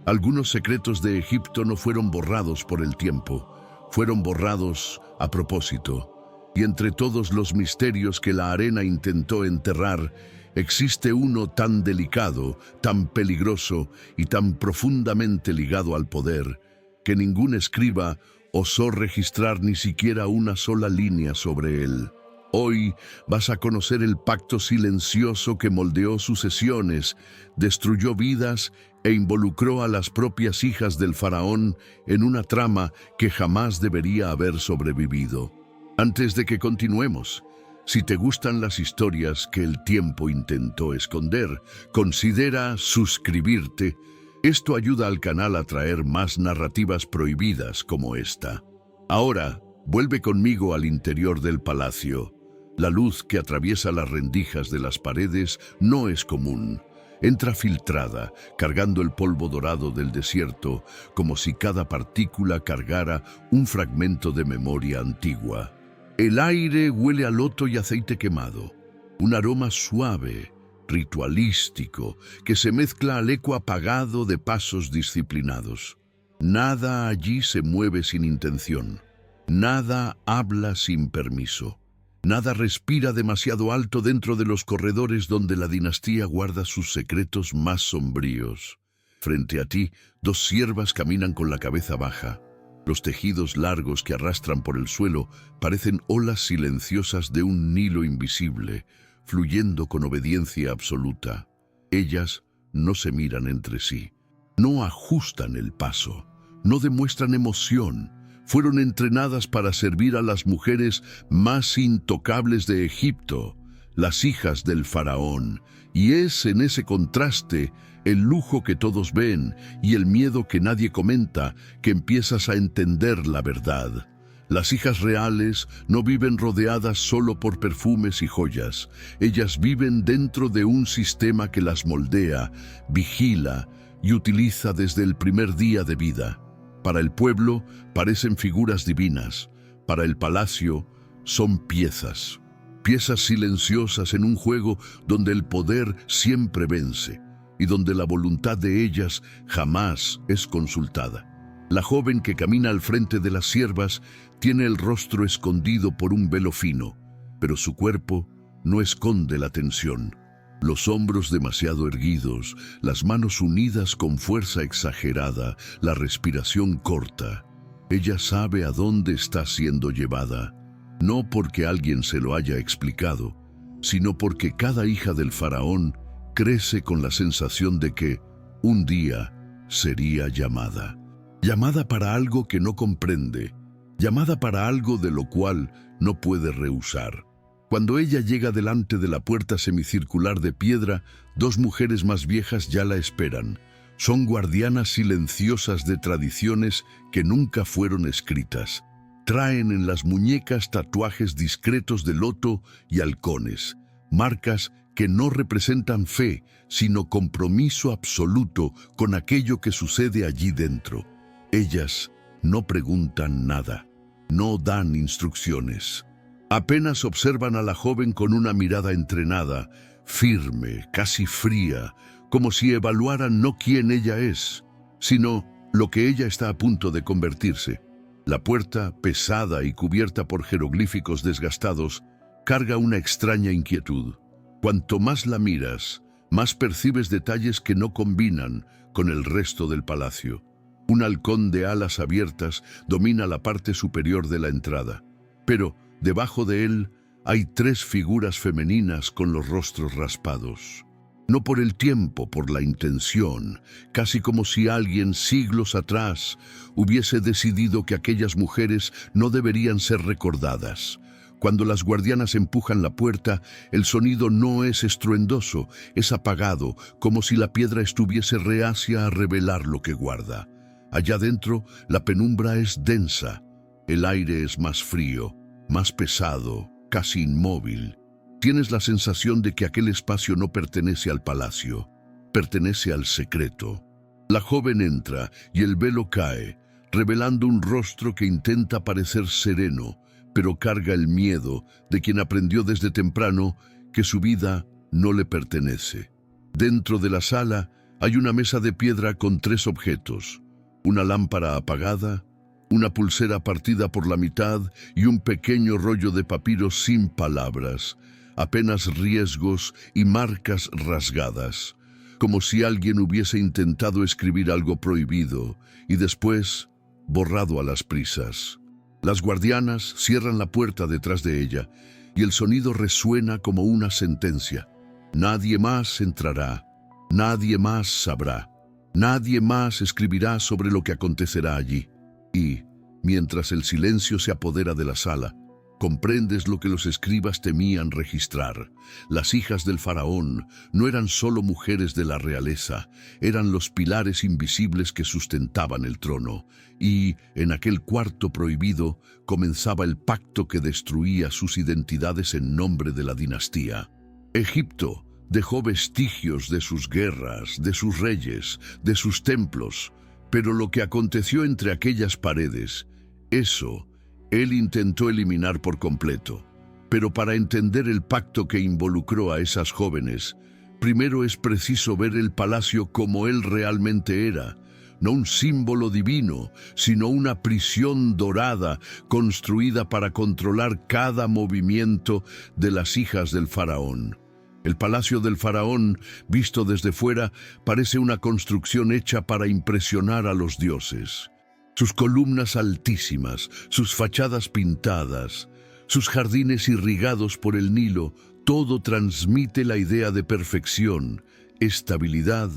Algunos secretos de Egipto no fueron borrados por el tiempo, fueron borrados a propósito. Y entre todos los misterios que la arena intentó enterrar, existe uno tan delicado, tan peligroso y tan profundamente ligado al poder, que ningún escriba osó registrar ni siquiera una sola línea sobre él. Hoy vas a conocer el pacto silencioso que moldeó sucesiones, destruyó vidas e involucró a las propias hijas del faraón en una trama que jamás debería haber sobrevivido. Antes de que continuemos, si te gustan las historias que el tiempo intentó esconder, considera suscribirte. Esto ayuda al canal a traer más narrativas prohibidas como esta. Ahora, vuelve conmigo al interior del palacio. La luz que atraviesa las rendijas de las paredes no es común. Entra filtrada, cargando el polvo dorado del desierto, como si cada partícula cargara un fragmento de memoria antigua. El aire huele a loto y aceite quemado, un aroma suave, ritualístico, que se mezcla al eco apagado de pasos disciplinados. Nada allí se mueve sin intención, nada habla sin permiso. Nada respira demasiado alto dentro de los corredores donde la dinastía guarda sus secretos más sombríos. Frente a ti, dos siervas caminan con la cabeza baja. Los tejidos largos que arrastran por el suelo parecen olas silenciosas de un Nilo invisible, fluyendo con obediencia absoluta. Ellas no se miran entre sí, no ajustan el paso, no demuestran emoción. Fueron entrenadas para servir a las mujeres más intocables de Egipto, las hijas del faraón, y es en ese contraste, el lujo que todos ven y el miedo que nadie comenta, que empiezas a entender la verdad. Las hijas reales no viven rodeadas solo por perfumes y joyas. Ellas viven dentro de un sistema que las moldea, vigila y utiliza desde el primer día de vida. Para el pueblo parecen figuras divinas, para el palacio son piezas. Piezas silenciosas en un juego donde el poder siempre vence y donde la voluntad de ellas jamás es consultada. La joven que camina al frente de las siervas tiene el rostro escondido por un velo fino, pero su cuerpo no esconde la tensión. Los hombros demasiado erguidos, las manos unidas con fuerza exagerada, la respiración corta. Ella sabe a dónde está siendo llevada, no porque alguien se lo haya explicado, sino porque cada hija del faraón crece con la sensación de que un día sería llamada. Llamada para algo que no comprende, llamada para algo de lo cual no puede rehusar. Cuando ella llega delante de la puerta semicircular de piedra, dos mujeres más viejas ya la esperan. Son guardianas silenciosas de tradiciones que nunca fueron escritas. Traen en las muñecas tatuajes discretos de loto y halcones, marcas que no representan fe, sino compromiso absoluto con aquello que sucede allí dentro. Ellas no preguntan nada, no dan instrucciones. Apenas observan a la joven con una mirada entrenada, firme, casi fría, como si evaluaran no quién ella es, sino lo que ella está a punto de convertirse. La puerta, pesada y cubierta por jeroglíficos desgastados, carga una extraña inquietud. Cuanto más la miras, más percibes detalles que no combinan con el resto del palacio. Un halcón de alas abiertas domina la parte superior de la entrada, pero debajo de él hay tres figuras femeninas con los rostros raspados. No por el tiempo, por la intención, casi como si alguien siglos atrás hubiese decidido que aquellas mujeres no deberían ser recordadas. Cuando las guardianas empujan la puerta, el sonido no es estruendoso, es apagado, como si la piedra estuviese reacia a revelar lo que guarda. Allá dentro, la penumbra es densa, el aire es más frío, más pesado, casi inmóvil. Tienes la sensación de que aquel espacio no pertenece al palacio, pertenece al secreto. La joven entra y el velo cae, revelando un rostro que intenta parecer sereno, pero carga el miedo de quien aprendió desde temprano que su vida no le pertenece. Dentro de la sala Hay una mesa de piedra con 3 objetos, una lámpara apagada, una pulsera partida por la mitad y un pequeño rollo de papiro sin palabras, apenas riesgos y marcas rasgadas, como si alguien hubiese intentado escribir algo prohibido y después borrado a las prisas. Las guardianas cierran la puerta detrás de ella y el sonido resuena como una sentencia. Nadie más entrará, nadie más sabrá, nadie más escribirá sobre lo que acontecerá allí. Y, mientras el silencio se apodera de la sala, comprendes lo que los escribas temían registrar. Las hijas del faraón no eran solo mujeres de la realeza, eran los pilares invisibles que sustentaban el trono. Y, en aquel cuarto prohibido, comenzaba el pacto que destruía sus identidades en nombre de la dinastía. Egipto dejó vestigios de sus guerras, de sus reyes, de sus templos, pero lo que aconteció entre aquellas paredes, eso él intentó eliminar por completo. Pero para entender el pacto que involucró a esas jóvenes, primero es preciso ver el palacio como él realmente era, no un símbolo divino, sino una prisión dorada construida para controlar cada movimiento de las hijas del faraón. El palacio del faraón, visto desde fuera, parece una construcción hecha para impresionar a los dioses. Sus columnas altísimas, sus fachadas pintadas, sus jardines irrigados por el Nilo, todo transmite la idea de perfección, estabilidad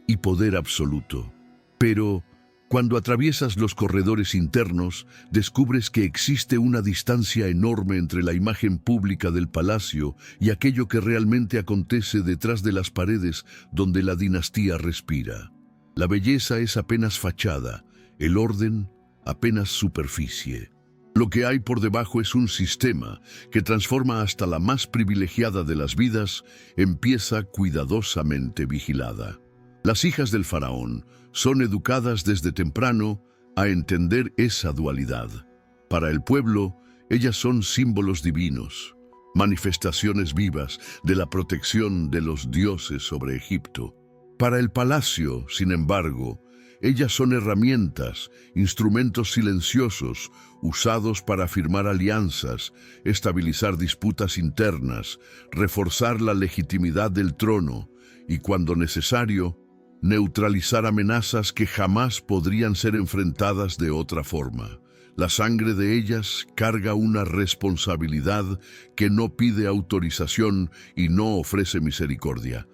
y poder absoluto. Pero, cuando atraviesas los corredores internos, descubres que existe una distancia enorme entre la imagen pública del palacio y aquello que realmente acontece detrás de las paredes donde la dinastía respira. La belleza es apenas fachada, el orden apenas superficie. Lo que hay por debajo es un sistema que transforma hasta la más privilegiada de las vidas en pieza cuidadosamente vigilada. Las hijas del faraón son educadas desde temprano a entender esa dualidad. Para el pueblo, ellas son símbolos divinos, manifestaciones vivas de la protección de los dioses sobre Egipto. Para el palacio, sin embargo, ellas son herramientas, instrumentos silenciosos, usados para firmar alianzas, estabilizar disputas internas, reforzar la legitimidad del trono y, cuando necesario, neutralizar amenazas que jamás podrían ser enfrentadas de otra forma. La sangre de ellas carga una responsabilidad que no pide autorización y no ofrece misericordia.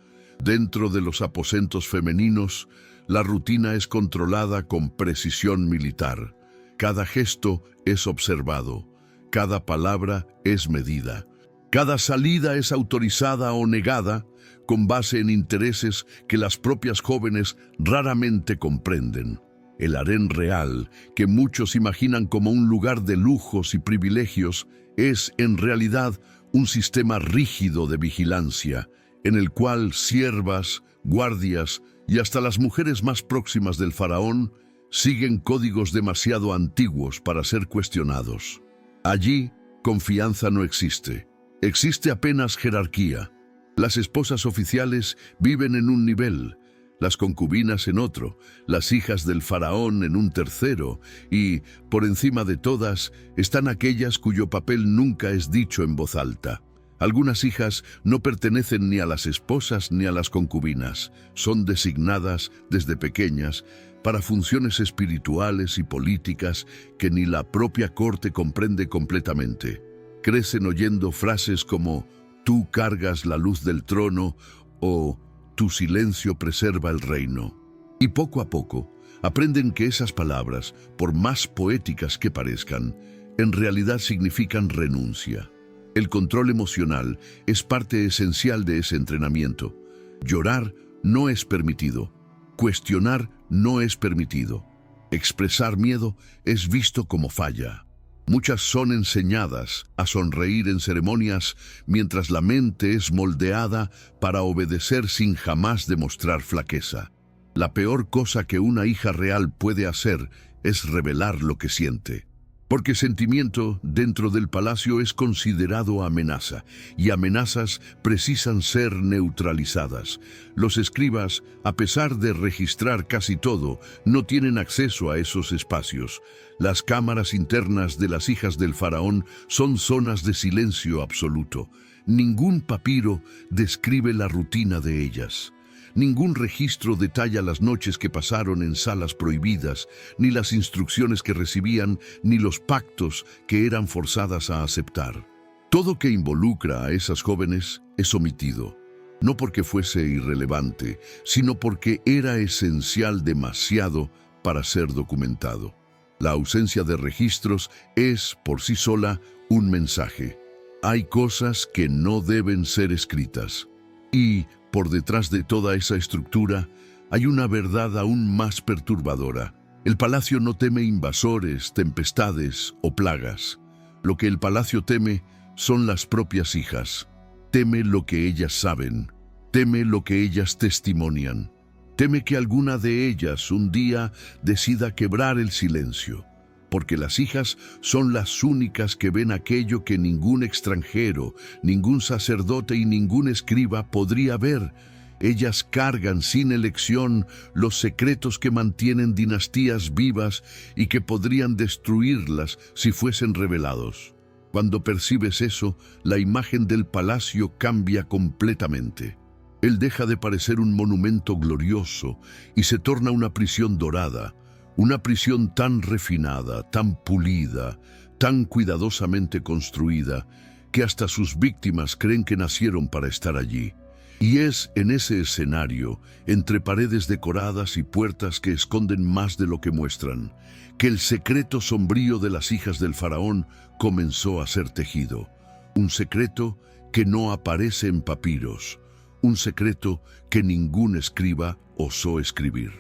Dentro de los aposentos femeninos, la rutina es controlada con precisión militar. Cada gesto es observado, cada palabra es medida. Cada salida es autorizada o negada con base en intereses que las propias jóvenes raramente comprenden. El harén real, que muchos imaginan como un lugar de lujos y privilegios, es en realidad un sistema rígido de vigilancia, en el cual siervas, guardias y hasta las mujeres más próximas del faraón siguen códigos demasiado antiguos para ser cuestionados. Allí, confianza no existe. Existe apenas jerarquía. Las esposas oficiales viven en un nivel, las concubinas en otro, las hijas del faraón en un tercero, y, por encima de todas, están aquellas cuyo papel nunca es dicho en voz alta. Algunas hijas no pertenecen ni a las esposas ni a las concubinas, son designadas desde pequeñas para funciones espirituales y políticas que ni la propia corte comprende completamente. Crecen oyendo frases como «tú cargas la luz del trono» o «tu silencio preserva el reino». Y poco a poco aprenden que esas palabras, por más poéticas que parezcan, en realidad significan renuncia. El control emocional es parte esencial de ese entrenamiento. Llorar no es permitido. Cuestionar no es permitido. Expresar miedo es visto como falla. Muchas son enseñadas a sonreír en ceremonias mientras la mente es moldeada para obedecer sin jamás demostrar flaqueza. La peor cosa que una hija real puede hacer es revelar lo que siente. Porque sentimiento dentro del palacio es considerado amenaza, y amenazas precisan ser neutralizadas. Los escribas, a pesar de registrar casi todo, no tienen acceso a esos espacios. Las cámaras internas de las hijas del faraón son zonas de silencio absoluto. Ningún papiro describe la rutina de ellas. Ningún registro detalla las noches que pasaron en salas prohibidas, ni las instrucciones que recibían, ni los pactos que eran forzadas a aceptar. Todo que involucra a esas jóvenes es omitido, no porque fuese irrelevante, sino porque era esencial demasiado para ser documentado. La ausencia de registros es, por sí sola, un mensaje. Hay cosas que no deben ser escritas. Y, por detrás de toda esa estructura, hay una verdad aún más perturbadora. El palacio no teme invasores, tempestades o plagas. Lo que el palacio teme son las propias hijas. Teme lo que ellas saben. Teme lo que ellas testimonian. Teme que alguna de ellas un día decida quebrar el silencio. Porque las hijas son las únicas que ven aquello que ningún extranjero, ningún sacerdote y ningún escriba podría ver. Ellas cargan sin elección los secretos que mantienen dinastías vivas y que podrían destruirlas si fuesen revelados. Cuando percibes eso, la imagen del palacio cambia completamente. Él deja de parecer un monumento glorioso y se torna una prisión dorada. Una prisión tan refinada, tan pulida, tan cuidadosamente construida, que hasta sus víctimas creen que nacieron para estar allí. Y es en ese escenario, entre paredes decoradas y puertas que esconden más de lo que muestran, que el secreto sombrío de las hijas del faraón comenzó a ser tejido. Un secreto que no aparece en papiros, un secreto que ningún escriba osó escribir.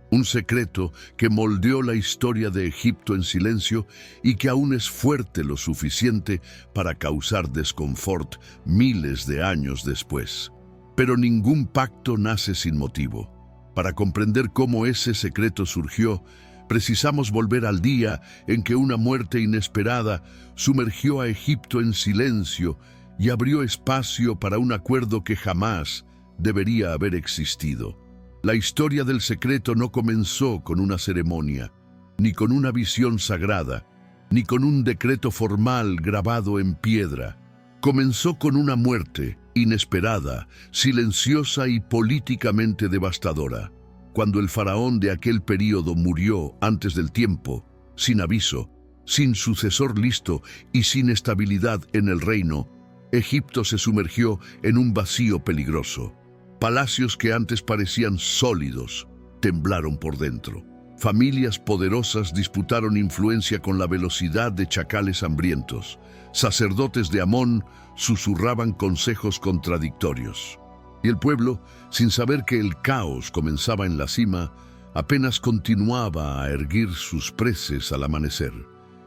Un secreto que moldeó la historia de Egipto en silencio y que aún es fuerte lo suficiente para causar desconfort miles de años después. Pero ningún pacto nace sin motivo. Para comprender cómo ese secreto surgió, precisamos volver al día en que una muerte inesperada sumergió a Egipto en silencio y abrió espacio para un acuerdo que jamás debería haber existido. La historia del secreto no comenzó con una ceremonia, ni con una visión sagrada, ni con un decreto formal grabado en piedra. Comenzó con una muerte inesperada, silenciosa y políticamente devastadora. Cuando el faraón de aquel período murió antes del tiempo, sin aviso, sin sucesor listo y sin estabilidad en el reino, Egipto se sumergió en un vacío peligroso. Palacios que antes parecían sólidos, temblaron por dentro. Familias poderosas disputaron influencia con la velocidad de chacales hambrientos. Sacerdotes de Amón susurraban consejos contradictorios. Y el pueblo, sin saber que el caos comenzaba en la cima, apenas continuaba a erguir sus preces al amanecer.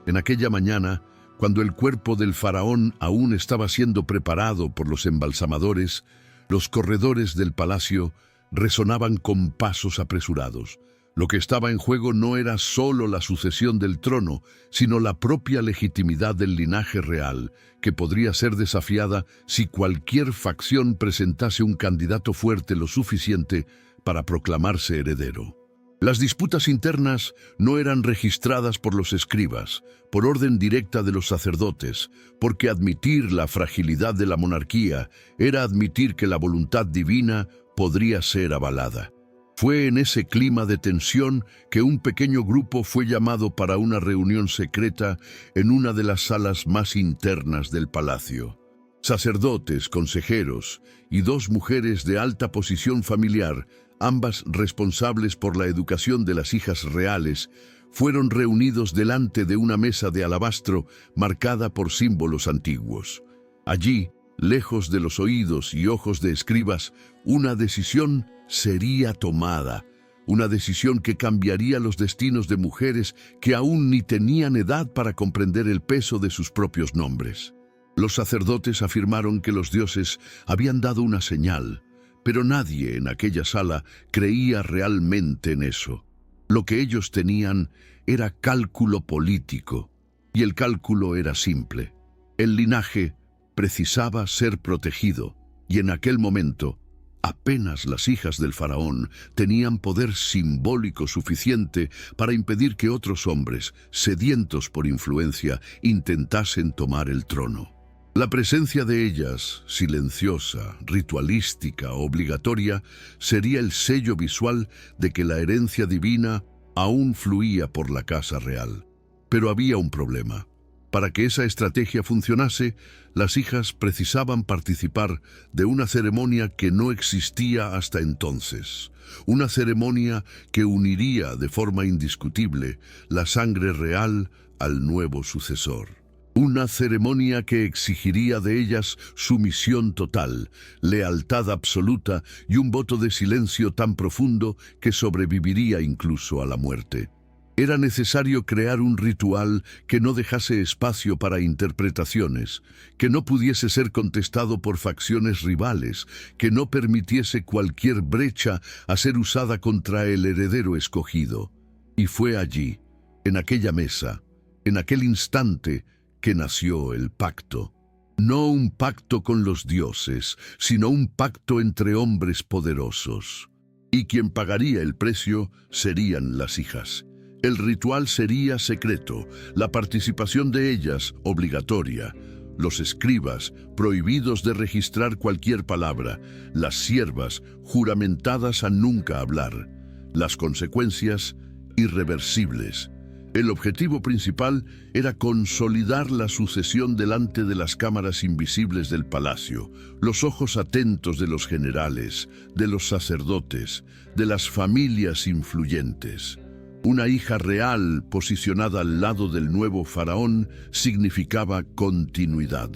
En aquella mañana, cuando el cuerpo del faraón aún estaba siendo preparado por los embalsamadores, los corredores del palacio resonaban con pasos apresurados. Lo que estaba en juego no era solo la sucesión del trono, sino la propia legitimidad del linaje real, que podría ser desafiada si cualquier facción presentase un candidato fuerte lo suficiente para proclamarse heredero. Las disputas internas no eran registradas por los escribas, por orden directa de los sacerdotes, porque admitir la fragilidad de la monarquía era admitir que la voluntad divina podría ser avalada. Fue en ese clima de tensión que un pequeño grupo fue llamado para una reunión secreta en una de las salas más internas del palacio. Sacerdotes, consejeros y dos mujeres de alta posición familiar, ambas responsables por la educación de las hijas reales, fueron reunidos delante de una mesa de alabastro marcada por símbolos antiguos. Allí, lejos de los oídos y ojos de escribas, una decisión sería tomada, una decisión que cambiaría los destinos de mujeres que aún ni tenían edad para comprender el peso de sus propios nombres. Los sacerdotes afirmaron que los dioses habían dado una señal, pero nadie en aquella sala creía realmente en eso. Lo que ellos tenían era cálculo político. y el cálculo era simple. El linaje precisaba ser protegido, y en aquel momento, apenas las hijas del faraón tenían poder simbólico suficiente para impedir que otros hombres, sedientos por influencia, intentasen tomar el trono. La presencia de ellas, silenciosa, ritualística, obligatoria, sería el sello visual de que la herencia divina aún fluía por la casa real. Pero había un problema. Para que esa estrategia funcionase, las hijas precisaban participar de una ceremonia que no existía hasta entonces. Una ceremonia que uniría de forma indiscutible la sangre real al nuevo sucesor. Una ceremonia que exigiría de ellas sumisión total, lealtad absoluta y un voto de silencio tan profundo que sobreviviría incluso a la muerte. Era necesario crear un ritual que no dejase espacio para interpretaciones, que no pudiese ser contestado por facciones rivales, que no permitiese cualquier brecha a ser usada contra el heredero escogido. Y fue allí, en aquella mesa, en aquel instante, que nació el pacto. No un pacto con los dioses, sino un pacto entre hombres poderosos. Y quien pagaría el precio serían las hijas. El ritual sería secreto, la participación de ellas obligatoria. Los escribas, prohibidos de registrar cualquier palabra. Las siervas, juramentadas a nunca hablar. Las consecuencias, irreversibles. El objetivo principal era consolidar la sucesión delante de las cámaras invisibles del palacio, los ojos atentos de los generales, de los sacerdotes, de las familias influyentes. Una hija real posicionada al lado del nuevo faraón significaba continuidad.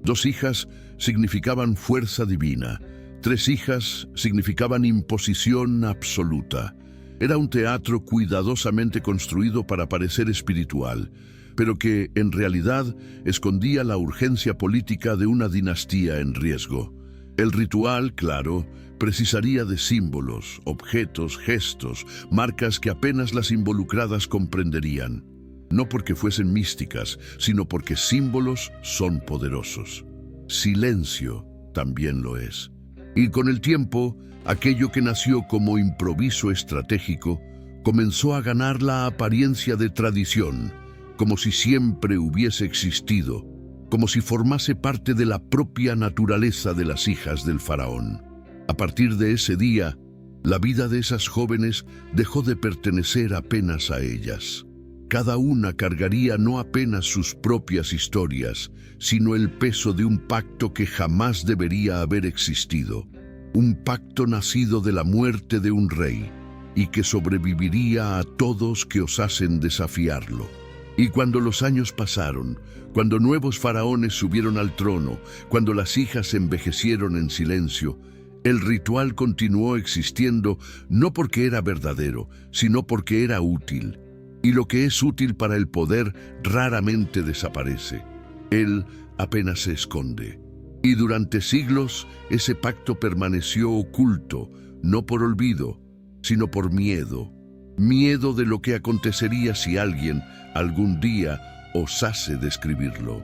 2 hijas significaban fuerza divina. 3 hijas significaban imposición absoluta. Era un teatro cuidadosamente construido para parecer espiritual, pero que, en realidad, escondía la urgencia política de una dinastía en riesgo. El ritual, claro, precisaría de símbolos, objetos, gestos, marcas que apenas las involucradas comprenderían. No porque fuesen místicas, sino porque símbolos son poderosos. Silencio también lo es. Y con el tiempo, aquello que nació como improviso estratégico comenzó a ganar la apariencia de tradición, como si siempre hubiese existido, como si formase parte de la propia naturaleza de las hijas del faraón. A partir de ese día, la vida de esas jóvenes dejó de pertenecer apenas a ellas. Cada una cargaría no apenas sus propias historias, sino el peso de un pacto que jamás debería haber existido. Un pacto nacido de la muerte de un rey y que sobreviviría a todos que osasen desafiarlo. Y cuando los años pasaron, cuando nuevos faraones subieron al trono, cuando las hijas envejecieron en silencio, el ritual continuó existiendo no porque era verdadero, sino porque era útil. Y lo que es útil para el poder raramente desaparece. Él apenas se esconde. Y durante siglos ese pacto permaneció oculto, no por olvido, sino por miedo. Miedo de lo que acontecería si alguien, algún día, osase describirlo.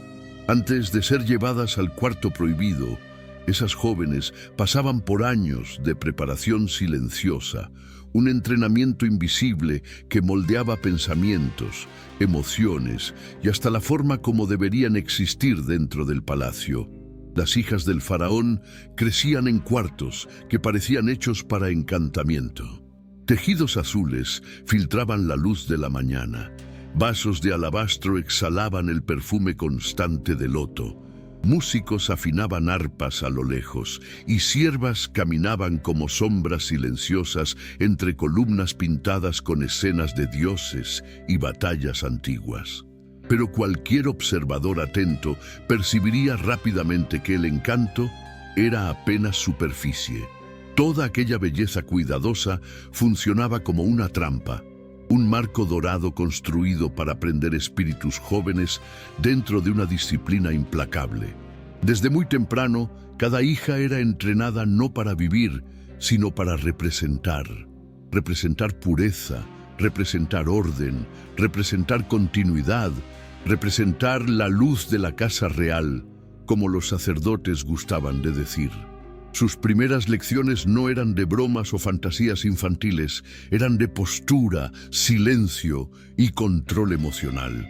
Antes de ser llevadas al cuarto prohibido, esas jóvenes pasaban por años de preparación silenciosa, un entrenamiento invisible que moldeaba pensamientos, emociones y hasta la forma como deberían existir dentro del palacio. Las hijas del faraón crecían en cuartos que parecían hechos para encantamiento. Tejidos azules filtraban la luz de la mañana. Vasos de alabastro exhalaban el perfume constante del loto. Músicos afinaban arpas a lo lejos y siervas caminaban como sombras silenciosas entre columnas pintadas con escenas de dioses y batallas antiguas. Pero cualquier observador atento percibiría rápidamente que el encanto era apenas superficie. Toda aquella belleza cuidadosa funcionaba como una trampa, un marco dorado construido para prender espíritus jóvenes dentro de una disciplina implacable. Desde muy temprano, cada hija era entrenada no para vivir, sino para representar. Representar pureza, representar orden, representar continuidad, representar la luz de la casa real, como los sacerdotes gustaban de decir. Sus primeras lecciones no eran de bromas o fantasías infantiles, eran de postura, silencio y control emocional.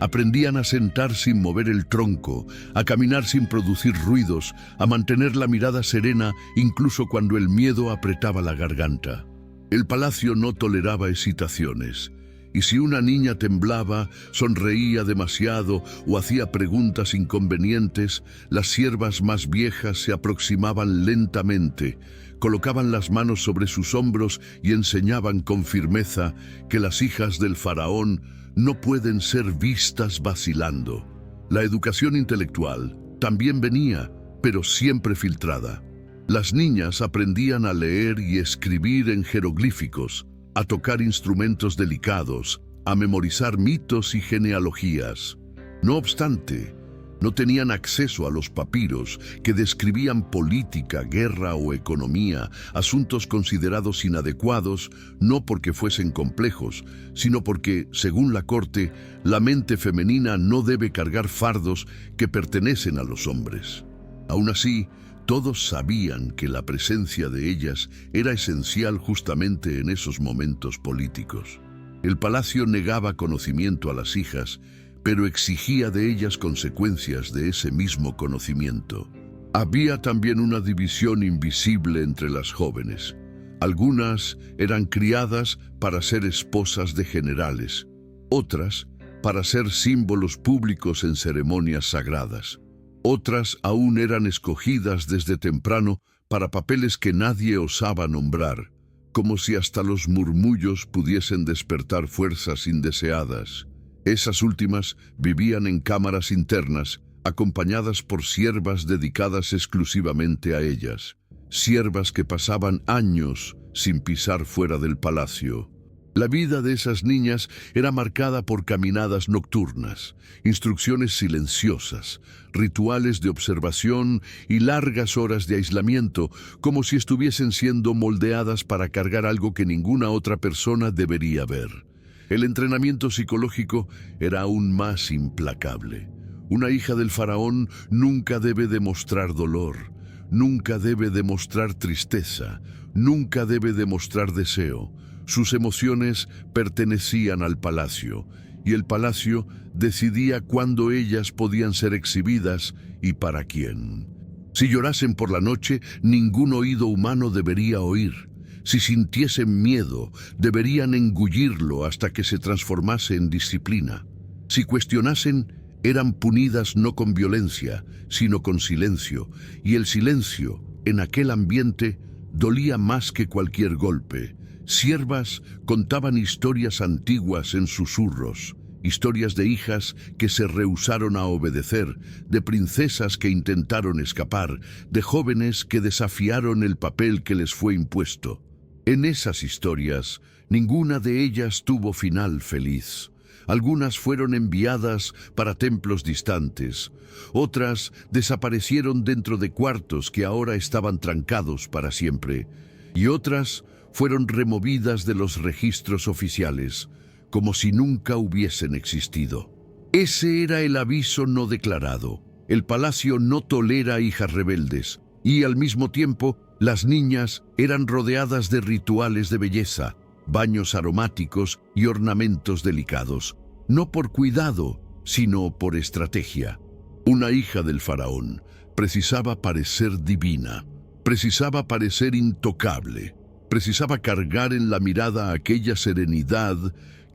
Aprendían a sentar sin mover el tronco, a caminar sin producir ruidos, a mantener la mirada serena incluso cuando el miedo apretaba la garganta. El palacio no toleraba hesitaciones, y si una niña temblaba, sonreía demasiado o hacía preguntas inconvenientes, las siervas más viejas se aproximaban lentamente, colocaban las manos sobre sus hombros y enseñaban con firmeza que las hijas del faraón no pueden ser vistas vacilando. La educación intelectual también venía, pero siempre filtrada. Las niñas aprendían a leer y escribir en jeroglíficos, a tocar instrumentos delicados, a memorizar mitos y genealogías. No obstante, no tenían acceso a los papiros que describían política, guerra o economía, asuntos considerados inadecuados, no porque fuesen complejos, sino porque, según la corte, la mente femenina no debe cargar fardos que pertenecen a los hombres. Aún así, todos sabían que la presencia de ellas era esencial justamente en esos momentos políticos. El palacio negaba conocimiento a las hijas, pero exigía de ellas consecuencias de ese mismo conocimiento. Había también una división invisible entre las jóvenes. Algunas eran criadas para ser esposas de generales, otras para ser símbolos públicos en ceremonias sagradas. Otras aún eran escogidas desde temprano para papeles que nadie osaba nombrar, como si hasta los murmullos pudiesen despertar fuerzas indeseadas. Esas últimas vivían en cámaras internas, acompañadas por siervas dedicadas exclusivamente a ellas, siervas que pasaban años sin pisar fuera del palacio. La vida de esas niñas era marcada por caminadas nocturnas, instrucciones silenciosas, rituales de observación y largas horas de aislamiento, como si estuviesen siendo moldeadas para cargar algo que ninguna otra persona debería ver. El entrenamiento psicológico era aún más implacable. Una hija del faraón nunca debe demostrar dolor, nunca debe demostrar tristeza, nunca debe demostrar deseo. Sus emociones pertenecían al palacio, y el palacio decidía cuándo ellas podían ser exhibidas y para quién. Si llorasen por la noche, ningún oído humano debería oír. Si sintiesen miedo, deberían engullirlo hasta que se transformase en disciplina. Si cuestionasen, eran punidas no con violencia, sino con silencio, y el silencio, en aquel ambiente, dolía más que cualquier golpe. Siervas contaban historias antiguas en susurros, historias de hijas que se rehusaron a obedecer, de princesas que intentaron escapar, de jóvenes que desafiaron el papel que les fue impuesto. En esas historias, ninguna de ellas tuvo final feliz. Algunas fueron enviadas para templos distantes, otras desaparecieron dentro de cuartos que ahora estaban trancados para siempre, y otras fueron removidas de los registros oficiales, como si nunca hubiesen existido. Ese era el aviso no declarado. El palacio no tolera hijas rebeldes, y al mismo tiempo, las niñas eran rodeadas de rituales de belleza, baños aromáticos y ornamentos delicados, no por cuidado, sino por estrategia. Una hija del faraón precisaba parecer divina, precisaba parecer intocable, precisaba cargar en la mirada aquella serenidad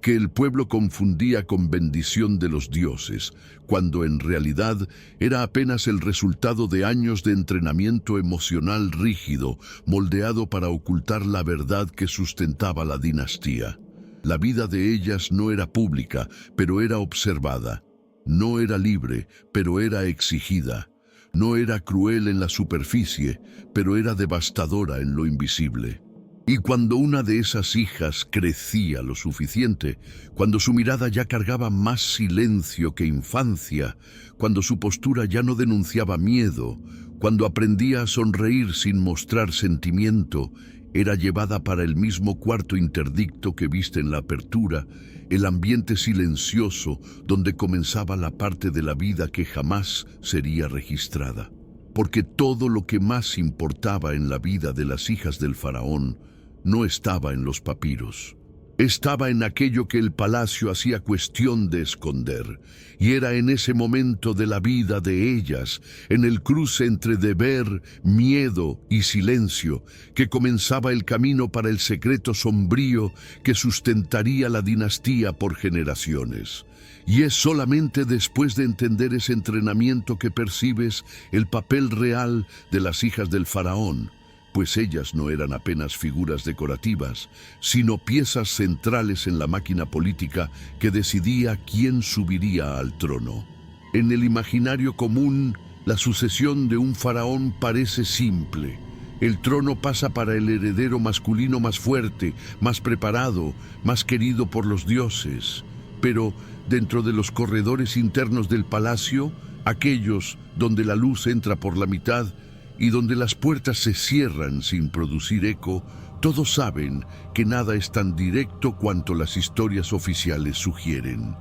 que el pueblo confundía con bendición de los dioses, cuando en realidad era apenas el resultado de años de entrenamiento emocional rígido, moldeado para ocultar la verdad que sustentaba la dinastía. La vida de ellas no era pública, pero era observada. No era libre, pero era exigida. No era cruel en la superficie, pero era devastadora en lo invisible. Y cuando una de esas hijas crecía lo suficiente, cuando su mirada ya cargaba más silencio que infancia, cuando su postura ya no denunciaba miedo, cuando aprendía a sonreír sin mostrar sentimiento, era llevada para el mismo cuarto interdicto que viste en la apertura, el ambiente silencioso donde comenzaba la parte de la vida que jamás sería registrada. Porque todo lo que más importaba en la vida de las hijas del faraón no estaba en los papiros. Estaba en aquello que el palacio hacía cuestión de esconder, y era en ese momento de la vida de ellas, en el cruce entre deber, miedo y silencio, que comenzaba el camino para el secreto sombrío que sustentaría la dinastía por generaciones. Y es solamente después de entender ese entrenamiento que percibes el papel real de las hijas del faraón, pues ellas no eran apenas figuras decorativas, sino piezas centrales en la máquina política que decidía quién subiría al trono. En el imaginario común, la sucesión de un faraón parece simple. El trono pasa para el heredero masculino más fuerte, más preparado, más querido por los dioses. Pero dentro de los corredores internos del palacio, aquellos donde la luz entra por la mitad, y donde las puertas se cierran sin producir eco, todos saben que nada es tan directo cuanto las historias oficiales sugieren.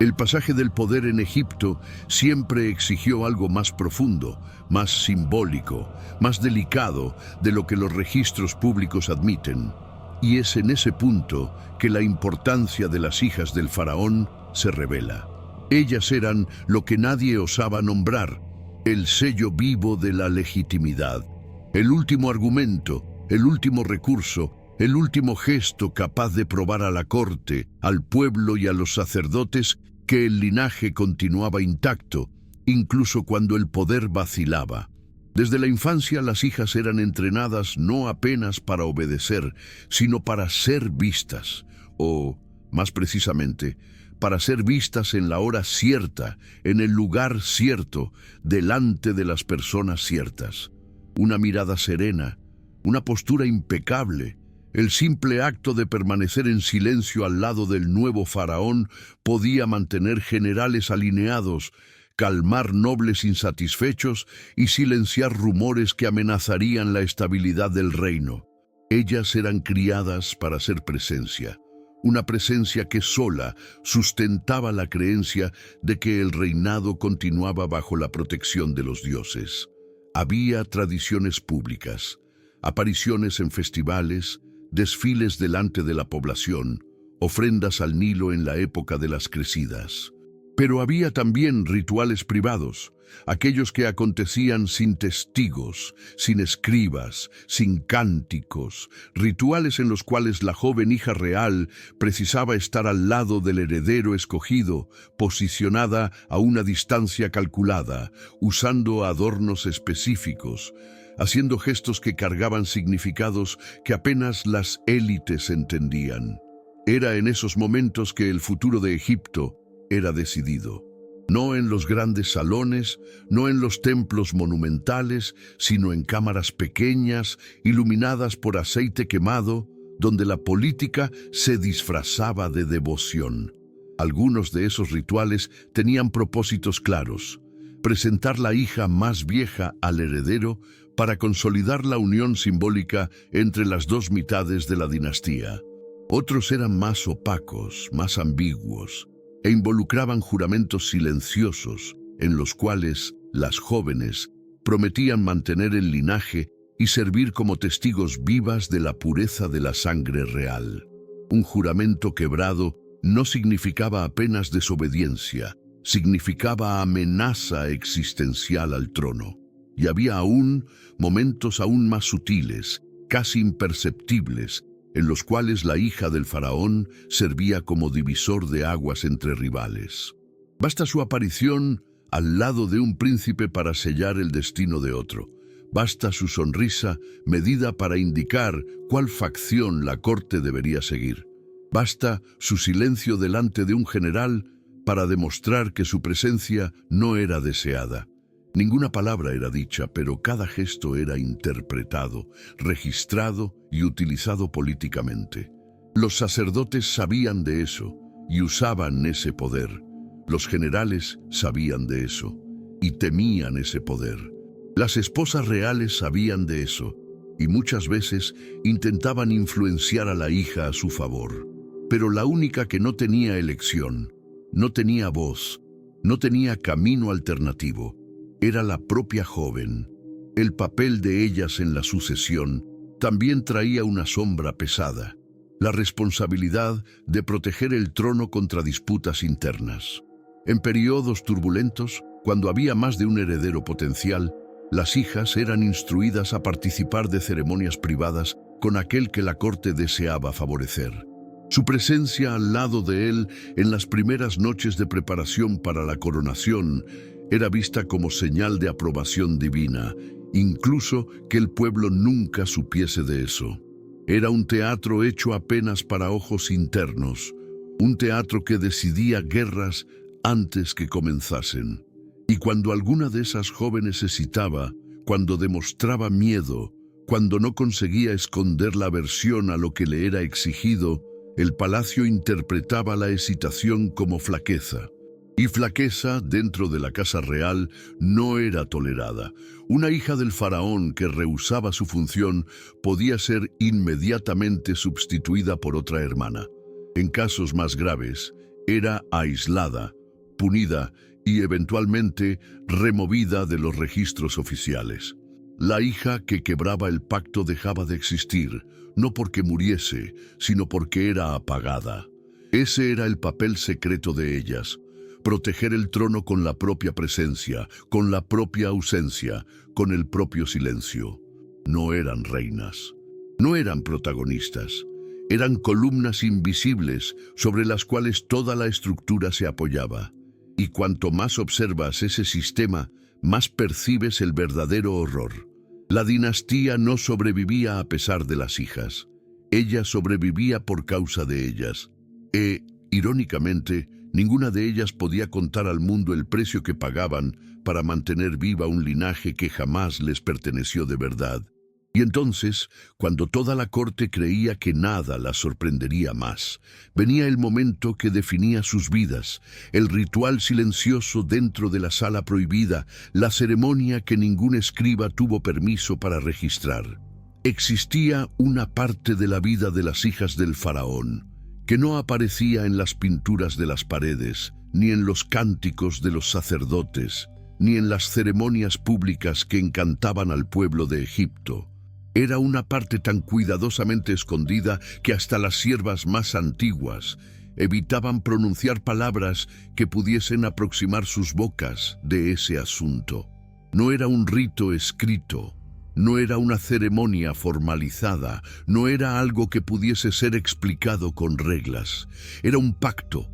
El pasaje del poder en Egipto siempre exigió algo más profundo, más simbólico, más delicado de lo que los registros públicos admiten. Y es en ese punto que la importancia de las hijas del faraón se revela. Ellas eran lo que nadie osaba nombrar: el sello vivo de la legitimidad, el último argumento, el último recurso, el último gesto capaz de probar a la corte, al pueblo y a los sacerdotes que el linaje continuaba intacto, incluso cuando el poder vacilaba. Desde la infancia las hijas eran entrenadas no apenas para obedecer, sino para ser vistas, o, más precisamente, para ser vistas en la hora cierta, en el lugar cierto, delante de las personas ciertas. Una mirada serena, una postura impecable, el simple acto de permanecer en silencio al lado del nuevo faraón podía mantener generales alineados, calmar nobles insatisfechos y silenciar rumores que amenazarían la estabilidad del reino. Ellas eran criadas para ser presencia. Una presencia que sola sustentaba la creencia de que el reinado continuaba bajo la protección de los dioses. Había tradiciones públicas, apariciones en festivales, desfiles delante de la población, ofrendas al Nilo en la época de las crecidas. Pero había también rituales privados, aquellos que acontecían sin testigos, sin escribas, sin cánticos, rituales en los cuales la joven hija real precisaba estar al lado del heredero escogido, posicionada a una distancia calculada, usando adornos específicos, haciendo gestos que cargaban significados que apenas las élites entendían. Era en esos momentos que el futuro de Egipto era decidido. No en los grandes salones, no en los templos monumentales, sino en cámaras pequeñas, iluminadas por aceite quemado, donde la política se disfrazaba de devoción. Algunos de esos rituales tenían propósitos claros: presentar la hija más vieja al heredero para consolidar la unión simbólica entre las dos mitades de la dinastía. Otros eran más opacos, más ambiguos, e involucraban juramentos silenciosos en los cuales las jóvenes prometían mantener el linaje y servir como testigos vivas de la pureza de la sangre real. Un juramento quebrado no significaba apenas desobediencia, significaba amenaza existencial al trono. Y había aún momentos aún más sutiles, casi imperceptibles, en los cuales la hija del faraón servía como divisor de aguas entre rivales. Basta su aparición al lado de un príncipe para sellar el destino de otro. Basta su sonrisa medida para indicar cuál facción la corte debería seguir. Basta su silencio delante de un general para demostrar que su presencia no era deseada. Ninguna palabra era dicha, pero cada gesto era interpretado, registrado y utilizado políticamente. Los sacerdotes sabían de eso y usaban ese poder. Los generales sabían de eso y temían ese poder. Las esposas reales sabían de eso y muchas veces intentaban influenciar a la hija a su favor. pero la única que no tenía elección, no tenía voz, no tenía camino alternativo, era la propia joven. El papel de ellas en la sucesión también traía una sombra pesada, la responsabilidad de proteger el trono contra disputas internas. En periodos turbulentos, cuando había más de un heredero potencial, las hijas eran instruidas a participar de ceremonias privadas con aquel que la corte deseaba favorecer. Su presencia al lado de él en las primeras noches de preparación para la coronación era vista como señal de aprobación divina, incluso que el pueblo nunca supiese de eso. Era un teatro hecho apenas para ojos internos, un teatro que decidía guerras antes que comenzasen. Y cuando alguna de esas jóvenes hesitaba, cuando demostraba miedo, cuando no conseguía esconder la aversión a lo que le era exigido, el palacio interpretaba la hesitación como flaqueza. Y flaqueza dentro de la casa real no era tolerada. Una hija del faraón que rehusaba su función podía ser inmediatamente sustituida por otra hermana. En casos más graves, era aislada, punida y eventualmente removida de los registros oficiales. La hija que quebraba el pacto dejaba de existir, no porque muriese, sino porque era apagada. Ese era el papel secreto de ellas: proteger el trono con la propia presencia, con la propia ausencia, con el propio silencio. No eran reinas, no eran protagonistas, eran columnas invisibles sobre las cuales toda la estructura se apoyaba. Y cuanto más observas ese sistema, más percibes el verdadero horror. La dinastía no sobrevivía a pesar de las hijas. Ella sobrevivía por causa de ellas. Irónicamente, ninguna de ellas podía contar al mundo el precio que pagaban para mantener viva un linaje que jamás les perteneció de verdad. Y entonces, cuando toda la corte creía que nada las sorprendería más, venía el momento que definía sus vidas, el ritual silencioso dentro de la sala prohibida, la ceremonia que ningún escriba tuvo permiso para registrar. Existía una parte de la vida de las hijas del faraón que no aparecía en las pinturas de las paredes, ni en los cánticos de los sacerdotes, ni en las ceremonias públicas que encantaban al pueblo de Egipto. Era una parte tan cuidadosamente escondida que hasta las siervas más antiguas evitaban pronunciar palabras que pudiesen aproximar sus bocas de ese asunto. No era un rito escrito, no era una ceremonia formalizada, no era algo que pudiese ser explicado con reglas. Era un pacto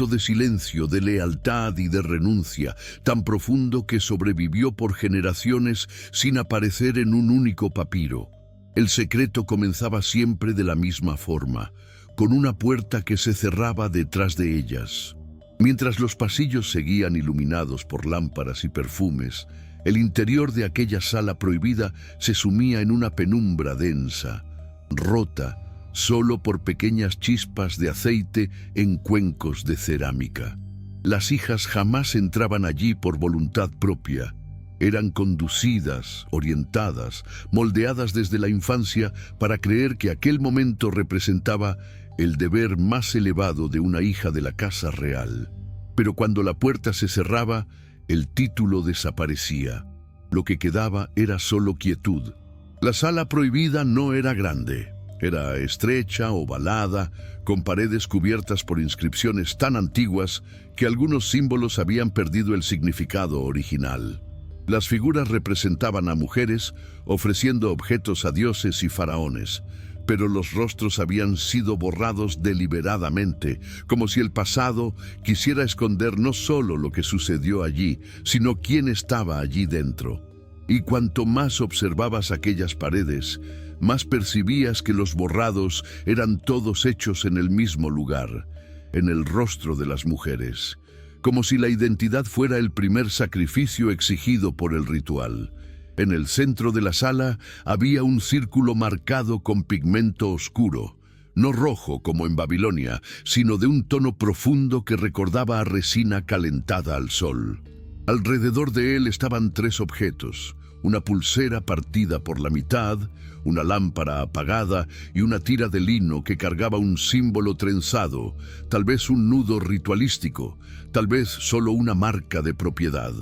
de silencio, de lealtad y de renuncia, tan profundo que sobrevivió por generaciones sin aparecer en un único papiro. El secreto comenzaba siempre de la misma forma, con una puerta que se cerraba detrás de ellas. Mientras los pasillos seguían iluminados por lámparas y perfumes, el interior de aquella sala prohibida se sumía en una penumbra densa, rota, solo por pequeñas chispas de aceite en cuencos de cerámica. Las hijas jamás entraban allí por voluntad propia. Eran conducidas, orientadas, moldeadas desde la infancia para creer que aquel momento representaba el deber más elevado de una hija de la casa real. Pero cuando la puerta se cerraba, el título desaparecía. Lo que quedaba era solo quietud. La sala prohibida no era grande. Era estrecha, ovalada, con paredes cubiertas por inscripciones tan antiguas que algunos símbolos habían perdido el significado original. Las figuras representaban a mujeres ofreciendo objetos a dioses y faraones, pero los rostros habían sido borrados deliberadamente, como si el pasado quisiera esconder no solo lo que sucedió allí, sino quién estaba allí dentro. Y cuanto más observabas aquellas paredes, más percibías que los borrados eran todos hechos en el mismo lugar, en el rostro de las mujeres, como si la identidad fuera el primer sacrificio exigido por el ritual. En el centro de la sala había un círculo marcado con pigmento oscuro, no rojo como en Babilonia, sino de un tono profundo que recordaba a resina calentada al sol. Alrededor de él estaban tres objetos: una pulsera partida por la mitad, una lámpara apagada y una tira de lino que cargaba un símbolo trenzado, tal vez un nudo ritualístico, tal vez solo una marca de propiedad.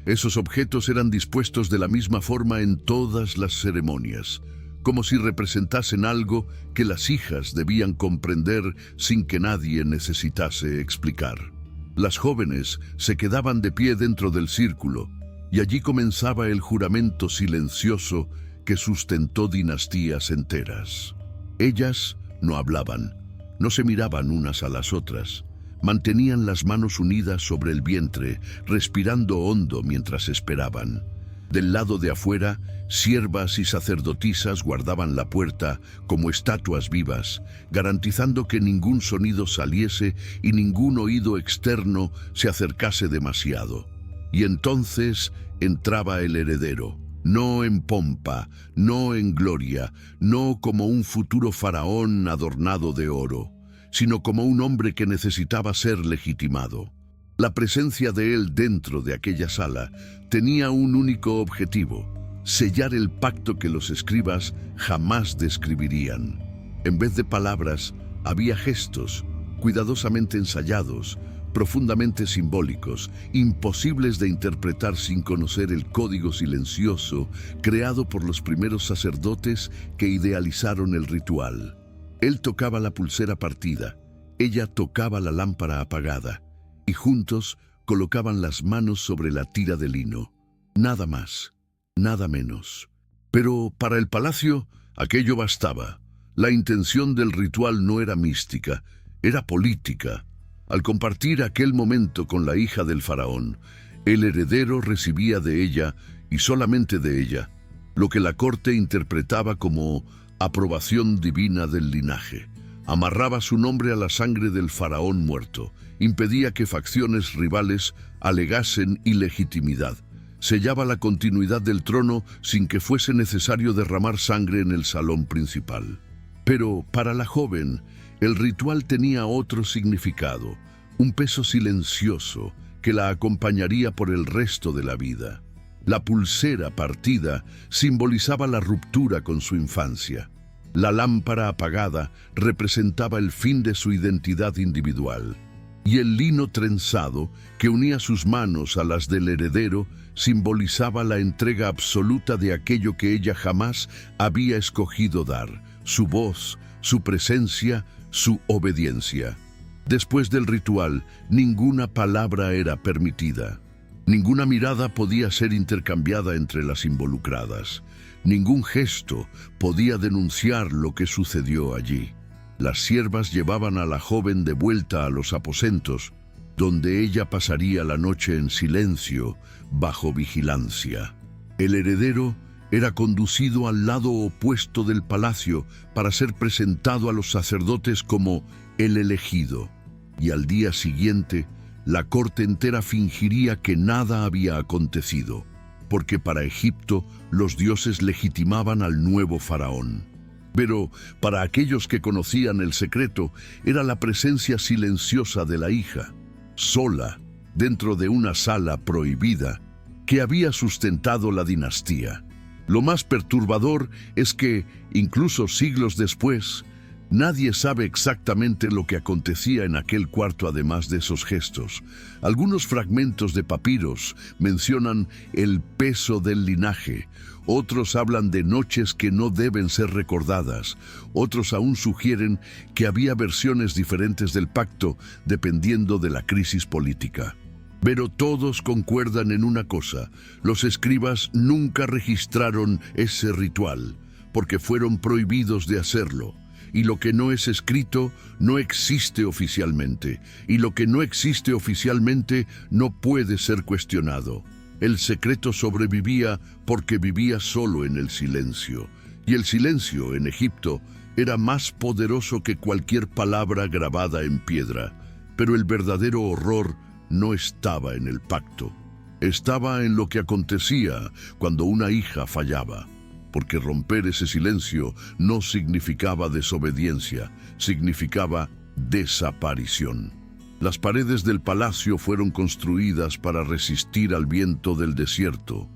Esos objetos eran dispuestos de la misma forma en todas las ceremonias, como si representasen algo que las hijas debían comprender sin que nadie necesitase explicar. Las jóvenes se quedaban de pie dentro del círculo, y allí comenzaba el juramento silencioso que sustentó dinastías enteras. Ellas no hablaban, no se miraban unas a las otras, mantenían las manos unidas sobre el vientre, respirando hondo mientras esperaban. Del lado de afuera, siervas y sacerdotisas guardaban la puerta como estatuas vivas, garantizando que ningún sonido saliese y ningún oído externo se acercase demasiado. Y entonces entraba el heredero, no en pompa, no en gloria, no como un futuro faraón adornado de oro, sino como un hombre que necesitaba ser legitimado. La presencia de él dentro de aquella sala tenía un único objetivo: sellar el pacto que los escribas jamás describirían. En vez de palabras, había gestos, cuidadosamente ensayados, profundamente simbólicos, imposibles de interpretar sin conocer el código silencioso creado por los primeros sacerdotes que idealizaron el ritual. Él tocaba la pulsera partida, ella tocaba la lámpara apagada, y juntos colocaban las manos sobre la tira de lino. Nada más, nada menos. Pero para el palacio aquello bastaba. La intención del ritual no era mística, era política. Al compartir aquel momento con la hija del faraón, el heredero recibía de ella, y solamente de ella, lo que la corte interpretaba como aprobación divina del linaje. Amarraba su nombre a la sangre del faraón muerto, impedía que facciones rivales alegasen ilegitimidad, sellaba la continuidad del trono sin que fuese necesario derramar sangre en el salón principal. Pero para la joven, el ritual tenía otro significado, un peso silencioso que la acompañaría por el resto de la vida. La pulsera partida simbolizaba la ruptura con su infancia. La lámpara apagada representaba el fin de su identidad individual. Y el lino trenzado, que unía sus manos a las del heredero, simbolizaba la entrega absoluta de aquello que ella jamás había escogido dar: su voz, su presencia, su obediencia. Después del ritual, ninguna palabra era permitida. Ninguna mirada podía ser intercambiada entre las involucradas. Ningún gesto podía denunciar lo que sucedió allí. Las siervas llevaban a la joven de vuelta a los aposentos, donde ella pasaría la noche en silencio, bajo vigilancia. El heredero era conducido al lado opuesto del palacio para ser presentado a los sacerdotes como el elegido. Y al día siguiente, la corte entera fingiría que nada había acontecido, porque para Egipto los dioses legitimaban al nuevo faraón. Pero para aquellos que conocían el secreto, era la presencia silenciosa de la hija, sola, dentro de una sala prohibida, que había sustentado la dinastía. Lo más perturbador es que, incluso siglos después, nadie sabe exactamente lo que acontecía en aquel cuarto además de esos gestos. Algunos fragmentos de papiros mencionan el peso del linaje, otros hablan de noches que no deben ser recordadas, otros aún sugieren que había versiones diferentes del pacto dependiendo de la crisis política. Pero todos concuerdan en una cosa: los escribas nunca registraron ese ritual, porque fueron prohibidos de hacerlo. Y lo que no es escrito no existe oficialmente, y lo que no existe oficialmente no puede ser cuestionado. El secreto sobrevivía porque vivía solo en el silencio, y el silencio en Egipto era más poderoso que cualquier palabra grabada en piedra. Pero el verdadero horror no estaba en el pacto, estaba en lo que acontecía cuando una hija fallaba. Porque romper ese silencio no significaba desobediencia, significaba desaparición. Las paredes del palacio fueron construidas para resistir al viento del desierto,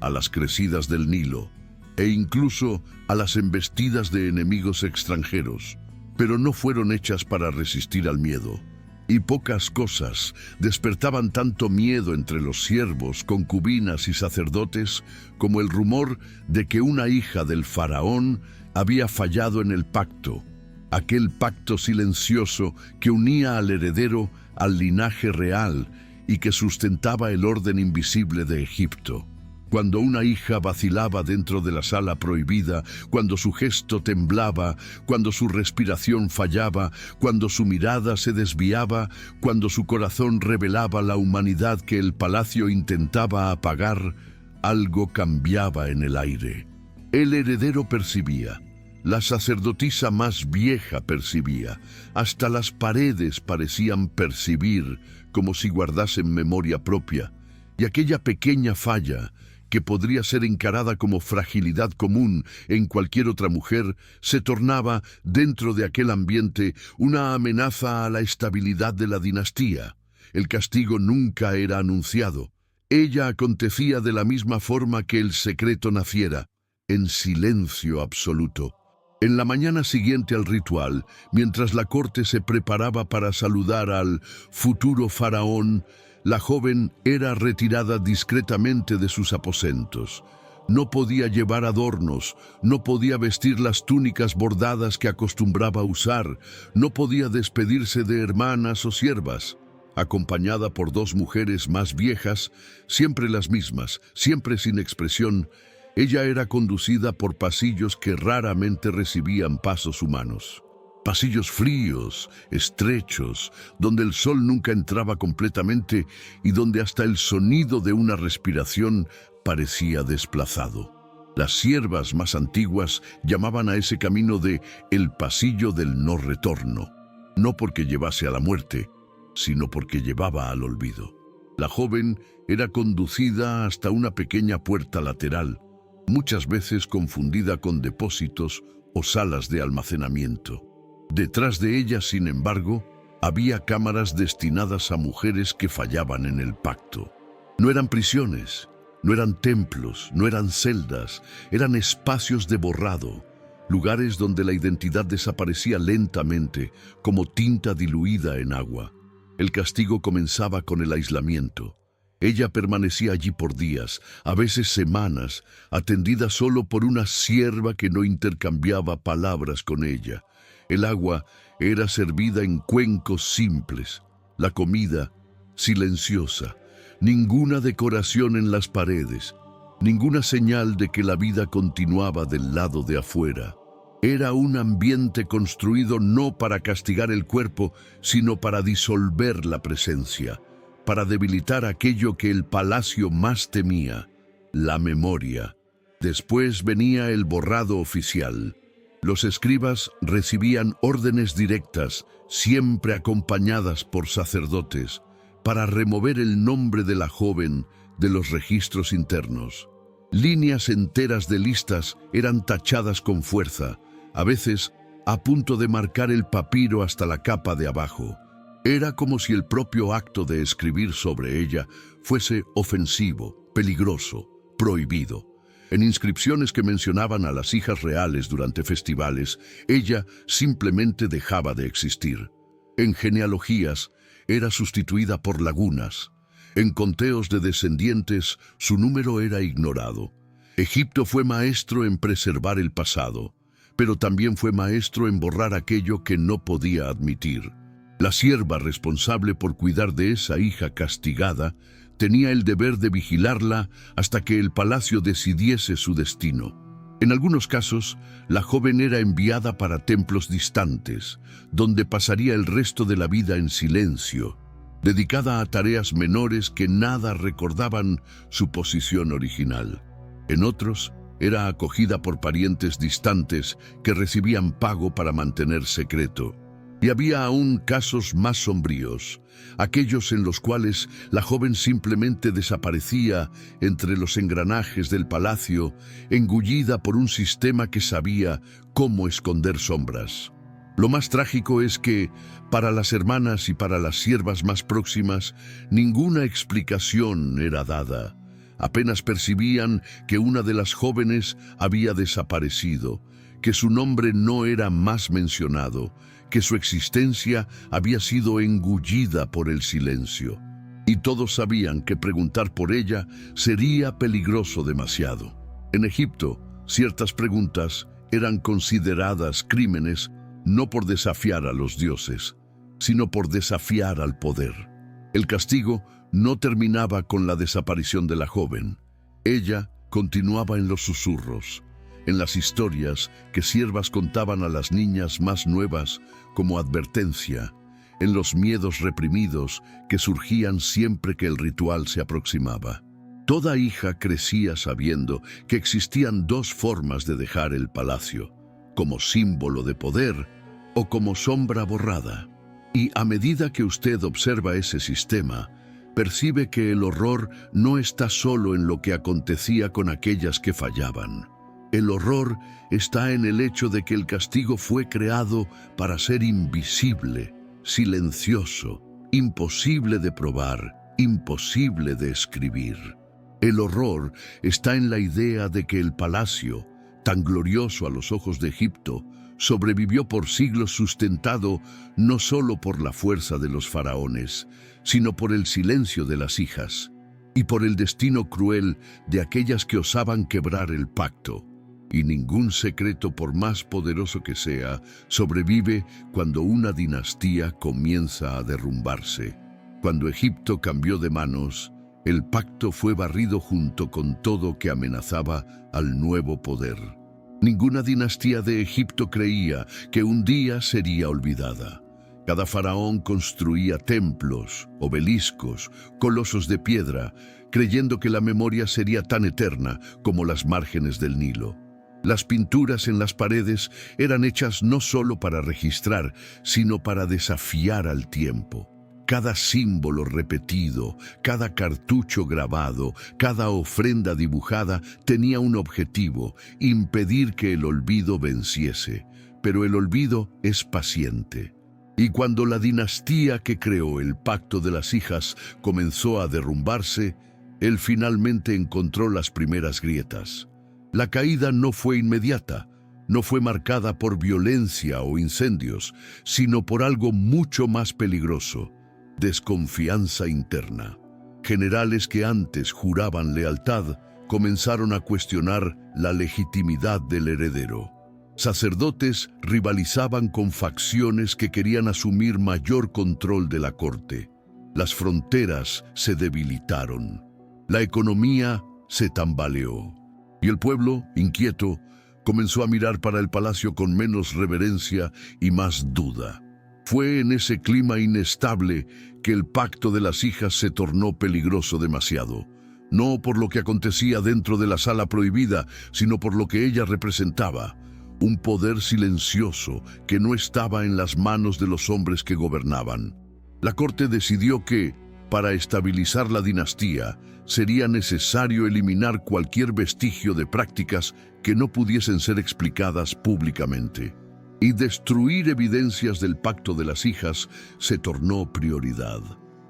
a las crecidas del Nilo e incluso a las embestidas de enemigos extranjeros, pero no fueron hechas para resistir al miedo. Y pocas cosas despertaban tanto miedo entre los siervos, concubinas y sacerdotes como el rumor de que una hija del faraón había fallado en el pacto, aquel pacto silencioso que unía al heredero al linaje real y que sustentaba el orden invisible de Egipto. Cuando una hija vacilaba dentro de la sala prohibida, cuando su gesto temblaba, cuando su respiración fallaba, cuando su mirada se desviaba, cuando su corazón revelaba la humanidad que el palacio intentaba apagar, algo cambiaba en el aire. El heredero percibía, la sacerdotisa más vieja percibía, hasta las paredes parecían percibir como si guardasen memoria propia, y aquella pequeña falla, que podría ser encarada como fragilidad común en cualquier otra mujer, se tornaba, dentro de aquel ambiente, una amenaza a la estabilidad de la dinastía. El castigo nunca era anunciado. Ella acontecía de la misma forma que el secreto naciera, en silencio absoluto. En la mañana siguiente al ritual, mientras la corte se preparaba para saludar al futuro faraón, la joven era retirada discretamente de sus aposentos. No podía llevar adornos, no podía vestir las túnicas bordadas que acostumbraba usar, no podía despedirse de hermanas o siervas. Acompañada por dos mujeres más viejas, siempre las mismas, siempre sin expresión, ella era conducida por pasillos que raramente recibían pasos humanos. Pasillos fríos, estrechos, donde el sol nunca entraba completamente y donde hasta el sonido de una respiración parecía desplazado. Las siervas más antiguas llamaban a ese camino de el pasillo del no retorno, no porque llevase a la muerte, sino porque llevaba al olvido. La joven era conducida hasta una pequeña puerta lateral, muchas veces confundida con depósitos o salas de almacenamiento. Detrás de ella, sin embargo, había cámaras destinadas a mujeres que fallaban en el pacto. No eran prisiones, no eran templos, no eran celdas, eran espacios de borrado, lugares donde la identidad desaparecía lentamente, como tinta diluida en agua. El castigo comenzaba con el aislamiento. Ella permanecía allí por días, a veces semanas, atendida solo por una sierva que no intercambiaba palabras con ella. El agua era servida en cuencos simples, la comida silenciosa, ninguna decoración en las paredes, ninguna señal de que la vida continuaba del lado de afuera. Era un ambiente construido no para castigar el cuerpo, sino para disolver la presencia, para debilitar aquello que el palacio más temía, la memoria. Después venía el borrado oficial. Los escribas recibían órdenes directas, siempre acompañadas por sacerdotes, para remover el nombre de la joven de los registros internos. Líneas enteras de listas eran tachadas con fuerza, a veces a punto de marcar el papiro hasta la capa de abajo. Era como si el propio acto de escribir sobre ella fuese ofensivo, peligroso, prohibido. En inscripciones que mencionaban a las hijas reales durante festivales, ella simplemente dejaba de existir. En genealogías, era sustituida por lagunas. En conteos de descendientes, su número era ignorado. Egipto fue maestro en preservar el pasado, pero también fue maestro en borrar aquello que no podía admitir. La sierva responsable por cuidar de esa hija castigada tenía el deber de vigilarla hasta que el palacio decidiese su destino. En algunos casos, la joven era enviada para templos distantes, donde pasaría el resto de la vida en silencio, dedicada a tareas menores que nada recordaban su posición original. En otros, era acogida por parientes distantes que recibían pago para mantener secreto. Y había aún casos más sombríos, aquellos en los cuales la joven simplemente desaparecía entre los engranajes del palacio, engullida por un sistema que sabía cómo esconder sombras. Lo más trágico es que, para las hermanas y para las siervas más próximas, ninguna explicación era dada. Apenas percibían que una de las jóvenes había desaparecido, que su nombre no era más mencionado, que su existencia había sido engullida por el silencio. Y todos sabían que preguntar por ella sería peligroso demasiado. En Egipto, ciertas preguntas eran consideradas crímenes no por desafiar a los dioses, sino por desafiar al poder. El castigo no terminaba con la desaparición de la joven. Ella continuaba en los susurros, en las historias que siervas contaban a las niñas más nuevas como advertencia, en los miedos reprimidos que surgían siempre que el ritual se aproximaba. Toda hija crecía sabiendo que existían dos formas de dejar el palacio, como símbolo de poder o como sombra borrada. Y a medida que usted observa ese sistema, percibe que el horror no está solo en lo que acontecía con aquellas que fallaban. El horror está en el hecho de que el castigo fue creado para ser invisible, silencioso, imposible de probar, imposible de escribir. El horror está en la idea de que el palacio, tan glorioso a los ojos de Egipto, sobrevivió por siglos sustentado no solo por la fuerza de los faraones, sino por el silencio de las hijas y por el destino cruel de aquellas que osaban quebrar el pacto. Y ningún secreto, por más poderoso que sea, sobrevive cuando una dinastía comienza a derrumbarse. Cuando Egipto cambió de manos, el pacto fue barrido junto con todo que amenazaba al nuevo poder. Ninguna dinastía de Egipto creía que un día sería olvidada. Cada faraón construía templos, obeliscos, colosos de piedra, creyendo que la memoria sería tan eterna como las márgenes del Nilo. Las pinturas en las paredes eran hechas no solo para registrar, sino para desafiar al tiempo. Cada símbolo repetido, cada cartucho grabado, cada ofrenda dibujada tenía un objetivo: impedir que el olvido venciese. Pero el olvido es paciente. Y cuando la dinastía que creó el pacto de las hijas comenzó a derrumbarse, él finalmente encontró las primeras grietas. La caída no fue inmediata, no fue marcada por violencia o incendios, sino por algo mucho más peligroso: desconfianza interna. Generales que antes juraban lealtad comenzaron a cuestionar la legitimidad del heredero. Sacerdotes rivalizaban con facciones que querían asumir mayor control de la corte. Las fronteras se debilitaron. La economía se tambaleó. Y el pueblo, inquieto, comenzó a mirar para el palacio con menos reverencia y más duda. Fue en ese clima inestable que el pacto de las hijas se tornó peligroso demasiado. No por lo que acontecía dentro de la sala prohibida, sino por lo que ella representaba. Un poder silencioso que no estaba en las manos de los hombres que gobernaban. La corte decidió que, para estabilizar la dinastía, sería necesario eliminar cualquier vestigio de prácticas que no pudiesen ser explicadas públicamente. Y destruir evidencias del pacto de las hijas se tornó prioridad,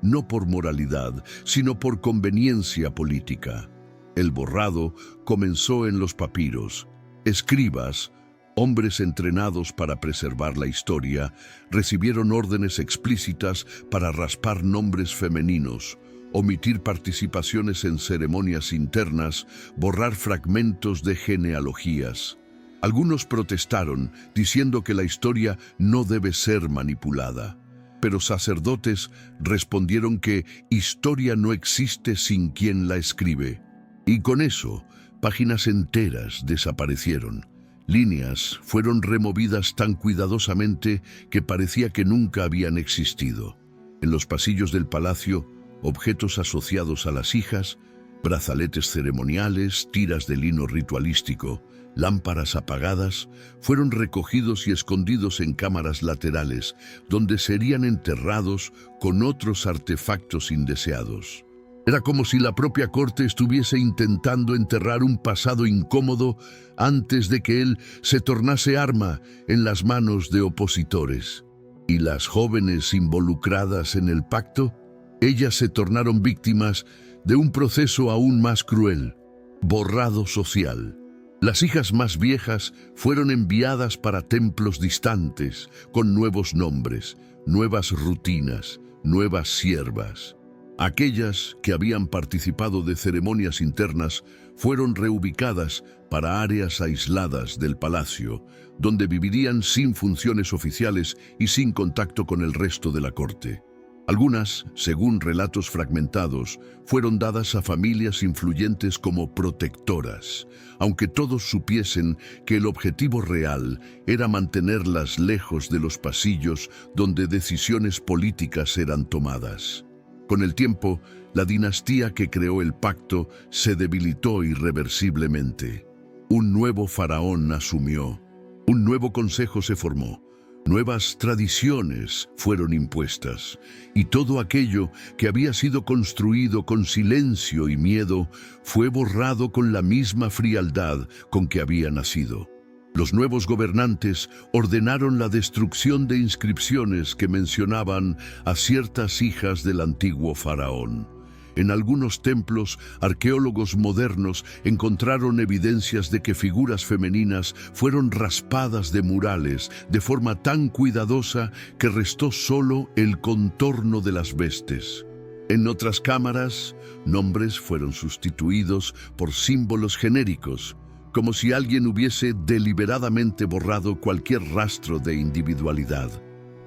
no por moralidad, sino por conveniencia política. El borrado comenzó en los papiros. Escribas, hombres entrenados para preservar la historia, recibieron órdenes explícitas para raspar nombres femeninos, omitir participaciones en ceremonias internas, borrar fragmentos de genealogías. Algunos protestaron, diciendo que la historia no debe ser manipulada. Pero sacerdotes respondieron que historia no existe sin quien la escribe. Y con eso, páginas enteras desaparecieron. Líneas fueron removidas tan cuidadosamente que parecía que nunca habían existido. En los pasillos del palacio, objetos asociados a las hijas, brazaletes ceremoniales, tiras de lino ritualístico, lámparas apagadas, fueron recogidos y escondidos en cámaras laterales, donde serían enterrados con otros artefactos indeseados. Era como si la propia corte estuviese intentando enterrar un pasado incómodo antes de que él se tornase arma en las manos de opositores. ¿Y las jóvenes involucradas en el pacto? Ellas se tornaron víctimas de un proceso aún más cruel: borrado social. Las hijas más viejas fueron enviadas para templos distantes, con nuevos nombres, nuevas rutinas, nuevas siervas. Aquellas que habían participado de ceremonias internas fueron reubicadas para áreas aisladas del palacio, donde vivirían sin funciones oficiales y sin contacto con el resto de la corte. Algunas, según relatos fragmentados, fueron dadas a familias influyentes como protectoras, aunque todos supiesen que el objetivo real era mantenerlas lejos de los pasillos donde decisiones políticas eran tomadas. Con el tiempo, la dinastía que creó el pacto se debilitó irreversiblemente. Un nuevo faraón asumió, un nuevo consejo se formó, nuevas tradiciones fueron impuestas, y todo aquello que había sido construido con silencio y miedo fue borrado con la misma frialdad con que había nacido. Los nuevos gobernantes ordenaron la destrucción de inscripciones que mencionaban a ciertas hijas del antiguo faraón. En algunos templos, arqueólogos modernos encontraron evidencias de que figuras femeninas fueron raspadas de murales de forma tan cuidadosa que restó solo el contorno de las vestes. En otras cámaras, nombres fueron sustituidos por símbolos genéricos, como si alguien hubiese deliberadamente borrado cualquier rastro de individualidad.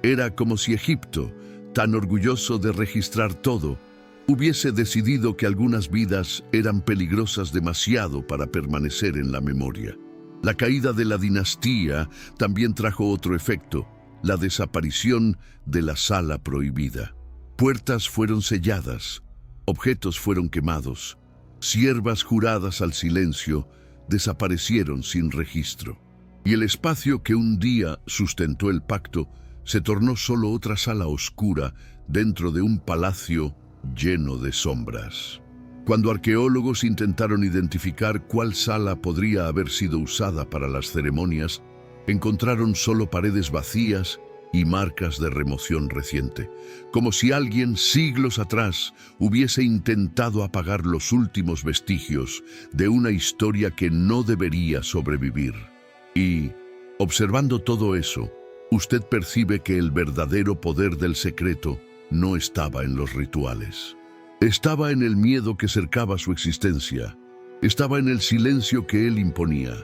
Era como si Egipto, tan orgulloso de registrar todo, hubiese decidido que algunas vidas eran peligrosas demasiado para permanecer en la memoria. La caída de la dinastía también trajo otro efecto: la desaparición de la sala prohibida. Puertas fueron selladas, objetos fueron quemados, siervas juradas al silencio desaparecieron sin registro. Y el espacio que un día sustentó el pacto se tornó solo otra sala oscura dentro de un palacio lleno de sombras. Cuando arqueólogos intentaron identificar cuál sala podría haber sido usada para las ceremonias, encontraron solo paredes vacías y marcas de remoción reciente, como si alguien siglos atrás hubiese intentado apagar los últimos vestigios de una historia que no debería sobrevivir. Y, observando todo eso, usted percibe que el verdadero poder del secreto no estaba en los rituales. Estaba en el miedo que cercaba su existencia. Estaba en el silencio que él imponía.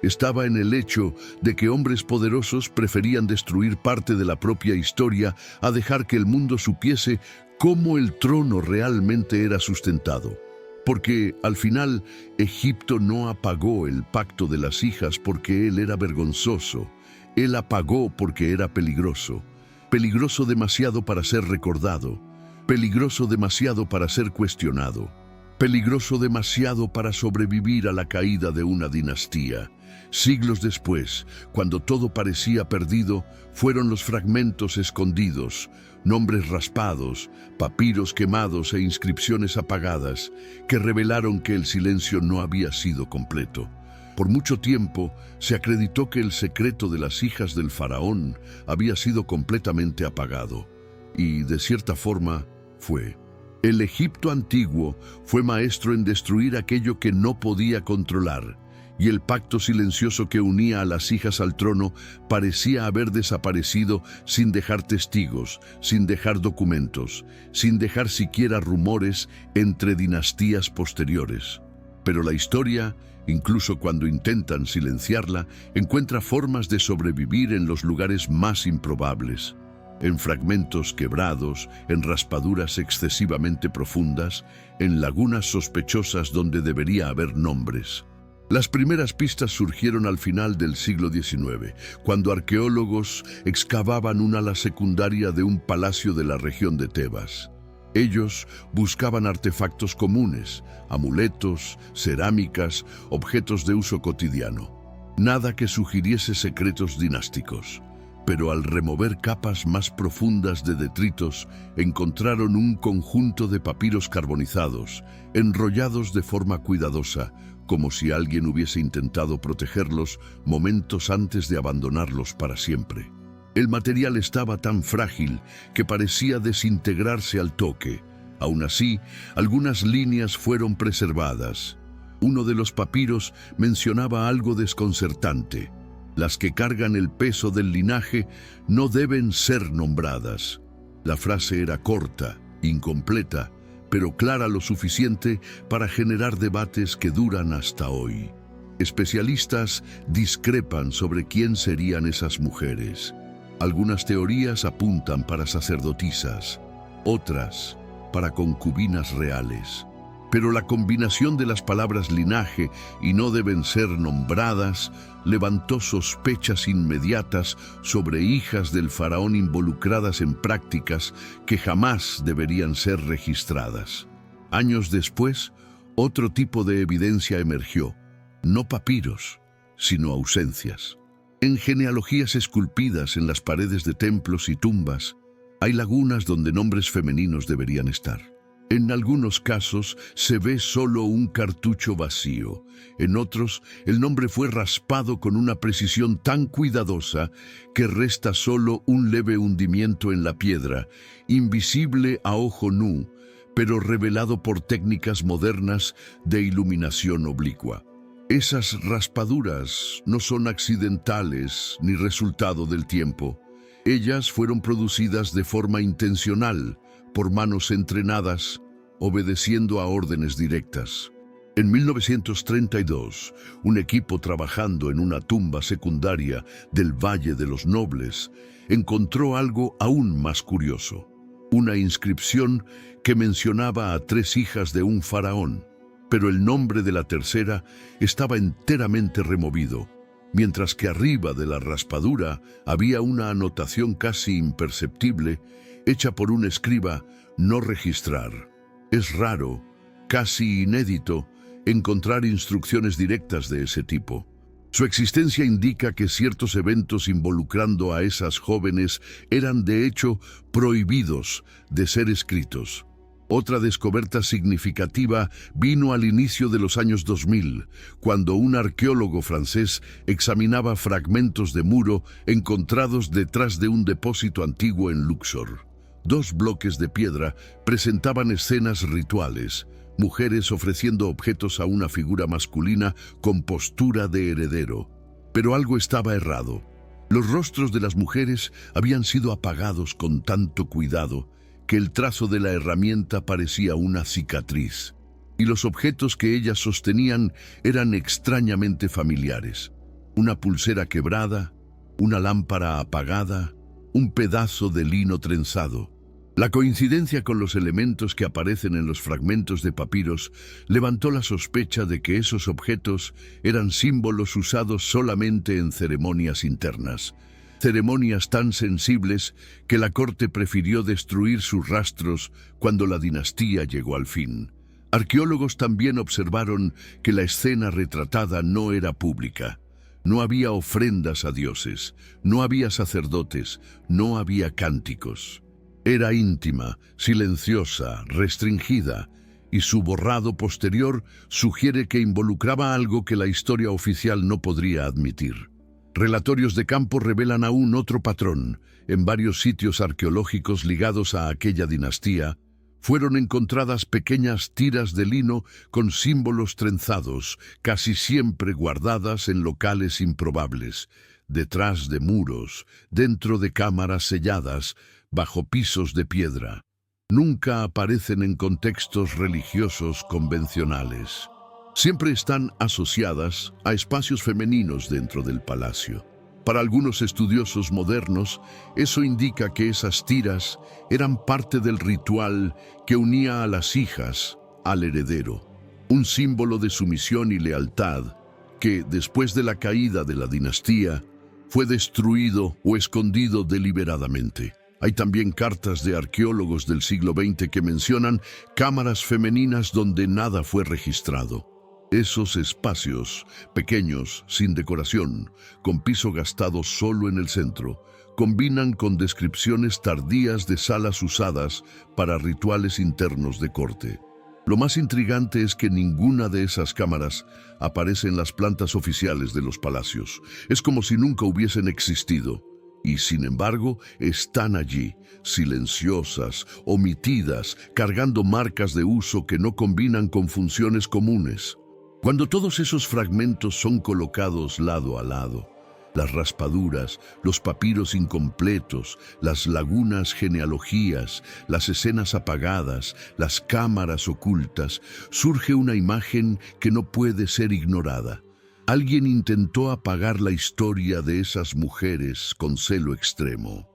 Estaba en el hecho de que hombres poderosos preferían destruir parte de la propia historia a dejar que el mundo supiese cómo el trono realmente era sustentado. Porque, al final, Egipto no apagó el pacto de las hijas porque él era vergonzoso. Él apagó porque era peligroso. Peligroso demasiado para ser recordado. Peligroso demasiado para ser cuestionado. Peligroso demasiado para sobrevivir a la caída de una dinastía. Siglos después, cuando todo parecía perdido, fueron los fragmentos escondidos, nombres raspados, papiros quemados e inscripciones apagadas, que revelaron que el silencio no había sido completo. Por mucho tiempo se acreditó que el secreto de las hijas del faraón había sido completamente apagado, y de cierta forma fue. El Egipto antiguo fue maestro en destruir aquello que no podía controlar, y el pacto silencioso que unía a las hijas al trono parecía haber desaparecido sin dejar testigos, sin dejar documentos, sin dejar siquiera rumores entre dinastías posteriores. Pero la historia, incluso cuando intentan silenciarla, encuentra formas de sobrevivir en los lugares más improbables. En fragmentos quebrados, en raspaduras excesivamente profundas, en lagunas sospechosas donde debería haber nombres. Las primeras pistas surgieron al final del siglo XIX, cuando arqueólogos excavaban una ala secundaria de un palacio de la región de Tebas. Ellos buscaban artefactos comunes, amuletos, cerámicas, objetos de uso cotidiano. Nada que sugiriese secretos dinásticos. Pero al remover capas más profundas de detritos, encontraron un conjunto de papiros carbonizados, enrollados de forma cuidadosa, como si alguien hubiese intentado protegerlos momentos antes de abandonarlos para siempre. El material estaba tan frágil que parecía desintegrarse al toque, Aún así, algunas líneas fueron preservadas. Uno de los papiros mencionaba algo desconcertante. Las que cargan el peso del linaje no deben ser nombradas. La frase era corta, incompleta, pero clara lo suficiente para generar debates que duran hasta hoy. Especialistas discrepan sobre quién serían esas mujeres. Algunas teorías apuntan para sacerdotisas, otras para concubinas reales. Pero la combinación de las palabras linaje y no deben ser nombradas levantó sospechas inmediatas sobre hijas del faraón involucradas en prácticas que jamás deberían ser registradas. Años después, otro tipo de evidencia emergió, no papiros, sino ausencias. En genealogías esculpidas en las paredes de templos y tumbas, hay lagunas donde nombres femeninos deberían estar. En algunos casos se ve solo un cartucho vacío. En otros, el nombre fue raspado con una precisión tan cuidadosa que resta solo un leve hundimiento en la piedra, invisible a ojo nu, pero revelado por técnicas modernas de iluminación oblicua. Esas raspaduras no son accidentales ni resultado del tiempo. Ellas fueron producidas de forma intencional, por manos entrenadas, obedeciendo a órdenes directas. En 1932, un equipo trabajando en una tumba secundaria del Valle de los Nobles encontró algo aún más curioso. Una inscripción que mencionaba a 3 hijas de un faraón, pero el nombre de la tercera estaba enteramente removido, mientras que arriba de la raspadura había una anotación casi imperceptible hecha por un escriba: no registrar. Es raro, casi inédito, encontrar instrucciones directas de ese tipo. Su existencia indica que ciertos eventos involucrando a esas jóvenes eran de hecho prohibidos de ser escritos. Otra descubierta significativa vino al inicio de los años 2000, cuando un arqueólogo francés examinaba fragmentos de muro encontrados detrás de un depósito antiguo en Luxor. 2 bloques de piedra presentaban escenas rituales, mujeres ofreciendo objetos a una figura masculina con postura de heredero. Pero algo estaba errado. Los rostros de las mujeres habían sido apagados con tanto cuidado que el trazo de la herramienta parecía una cicatriz, y los objetos que ellas sostenían eran extrañamente familiares. Una pulsera quebrada, una lámpara apagada, un pedazo de lino trenzado. La coincidencia con los elementos que aparecen en los fragmentos de papiros levantó la sospecha de que esos objetos eran símbolos usados solamente en ceremonias internas. Ceremonias tan sensibles que la corte prefirió destruir sus rastros cuando la dinastía llegó al fin. Arqueólogos también observaron que la escena retratada no era pública. No había ofrendas a dioses, no había sacerdotes, no había cánticos. Era íntima, silenciosa, restringida, y su borrado posterior sugiere que involucraba algo que la historia oficial no podría admitir. Relatorios de campo revelan aún otro patrón. En varios sitios arqueológicos ligados a aquella dinastía, fueron encontradas pequeñas tiras de lino con símbolos trenzados, casi siempre guardadas en locales improbables, detrás de muros, dentro de cámaras selladas, bajo pisos de piedra. Nunca aparecen en contextos religiosos convencionales. Siempre están asociadas a espacios femeninos dentro del palacio. Para algunos estudiosos modernos, eso indica que esas tiras eran parte del ritual que unía a las hijas al heredero, un símbolo de sumisión y lealtad que, después de la caída de la dinastía, fue destruido o escondido deliberadamente. Hay también cartas de arqueólogos del siglo XX que mencionan cámaras femeninas donde nada fue registrado. Esos espacios, pequeños, sin decoración, con piso gastado solo en el centro, combinan con descripciones tardías de salas usadas para rituales internos de corte. Lo más intrigante es que ninguna de esas cámaras aparece en las plantas oficiales de los palacios. Es como si nunca hubiesen existido. Y sin embargo, están allí, silenciosas, omitidas, cargando marcas de uso que no combinan con funciones comunes. Cuando todos esos fragmentos son colocados lado a lado, las raspaduras, los papiros incompletos, las lagunas genealogías, las escenas apagadas, las cámaras ocultas, surge una imagen que no puede ser ignorada. Alguien intentó apagar la historia de esas mujeres con celo extremo.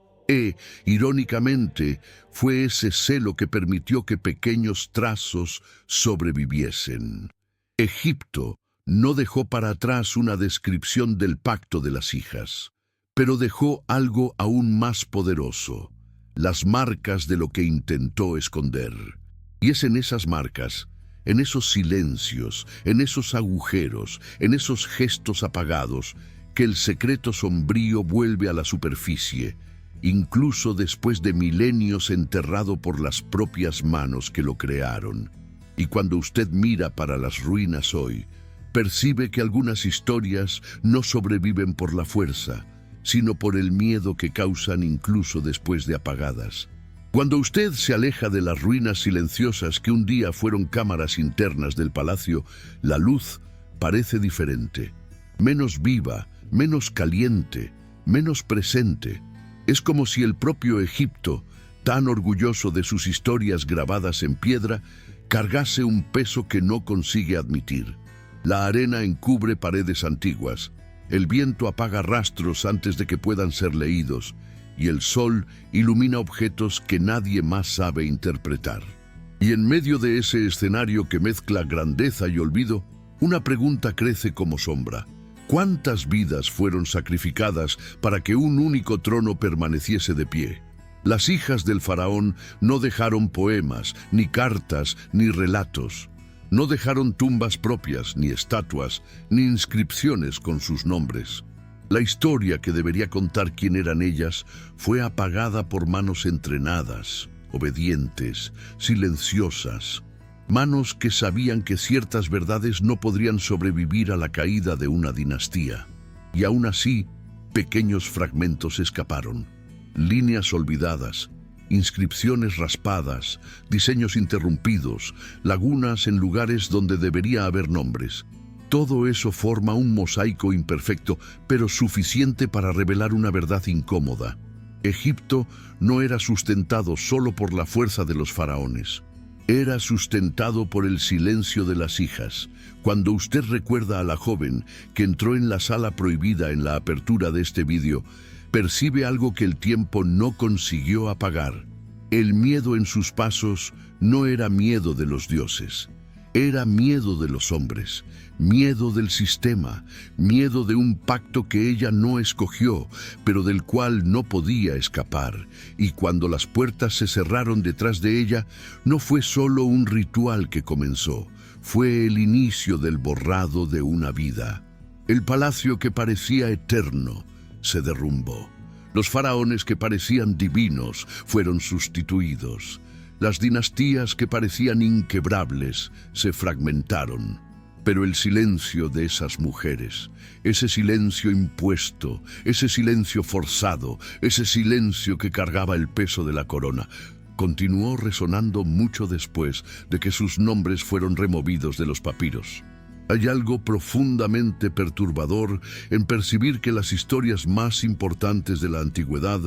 Irónicamente, fue ese celo que permitió que pequeños trazos sobreviviesen. Egipto no dejó para atrás una descripción del pacto de las hijas, pero dejó algo aún más poderoso, las marcas de lo que intentó esconder. Y es en esas marcas, en esos silencios, en esos agujeros, en esos gestos apagados, que el secreto sombrío vuelve a la superficie, incluso después de milenios enterrado por las propias manos que lo crearon. Y cuando usted mira para las ruinas hoy, percibe que algunas historias no sobreviven por la fuerza, sino por el miedo que causan incluso después de apagadas. Cuando usted se aleja de las ruinas silenciosas que un día fueron cámaras internas del palacio, la luz parece diferente, menos viva, menos caliente, menos presente. Es como si el propio Egipto, tan orgulloso de sus historias grabadas en piedra, cargase un peso que no consigue admitir. La arena encubre paredes antiguas, el viento apaga rastros antes de que puedan ser leídos, y el sol ilumina objetos que nadie más sabe interpretar. Y en medio de ese escenario que mezcla grandeza y olvido, una pregunta crece como sombra. ¿Cuántas vidas fueron sacrificadas para que un único trono permaneciese de pie? Las hijas del faraón no dejaron poemas, ni cartas, ni relatos. No dejaron tumbas propias, ni estatuas, ni inscripciones con sus nombres. La historia que debería contar quién eran ellas fue apagada por manos entrenadas, obedientes, silenciosas. Manos que sabían que ciertas verdades no podrían sobrevivir a la caída de una dinastía. Y aún así, pequeños fragmentos escaparon. Líneas olvidadas, inscripciones raspadas, diseños interrumpidos, lagunas en lugares donde debería haber nombres. Todo eso forma un mosaico imperfecto, pero suficiente para revelar una verdad incómoda. Egipto no era sustentado solo por la fuerza de los faraones. Era sustentado por el silencio de las hijas. Cuando usted recuerda a la joven que entró en la sala prohibida en la apertura de este vídeo, percibe algo que el tiempo no consiguió apagar. El miedo en sus pasos no era miedo de los dioses, era miedo de los hombres, miedo del sistema, miedo de un pacto que ella no escogió, pero del cual no podía escapar. Y cuando las puertas se cerraron detrás de ella, no fue solo un ritual que comenzó, fue el inicio del borrado de una vida. El palacio que parecía eterno se derrumbó. Los faraones que parecían divinos fueron sustituidos. Las dinastías que parecían inquebrables se fragmentaron. Pero el silencio de esas mujeres, ese silencio impuesto, ese silencio forzado, ese silencio que cargaba el peso de la corona, continuó resonando mucho después de que sus nombres fueron removidos de los papiros. Hay algo profundamente perturbador en percibir que las historias más importantes de la antigüedad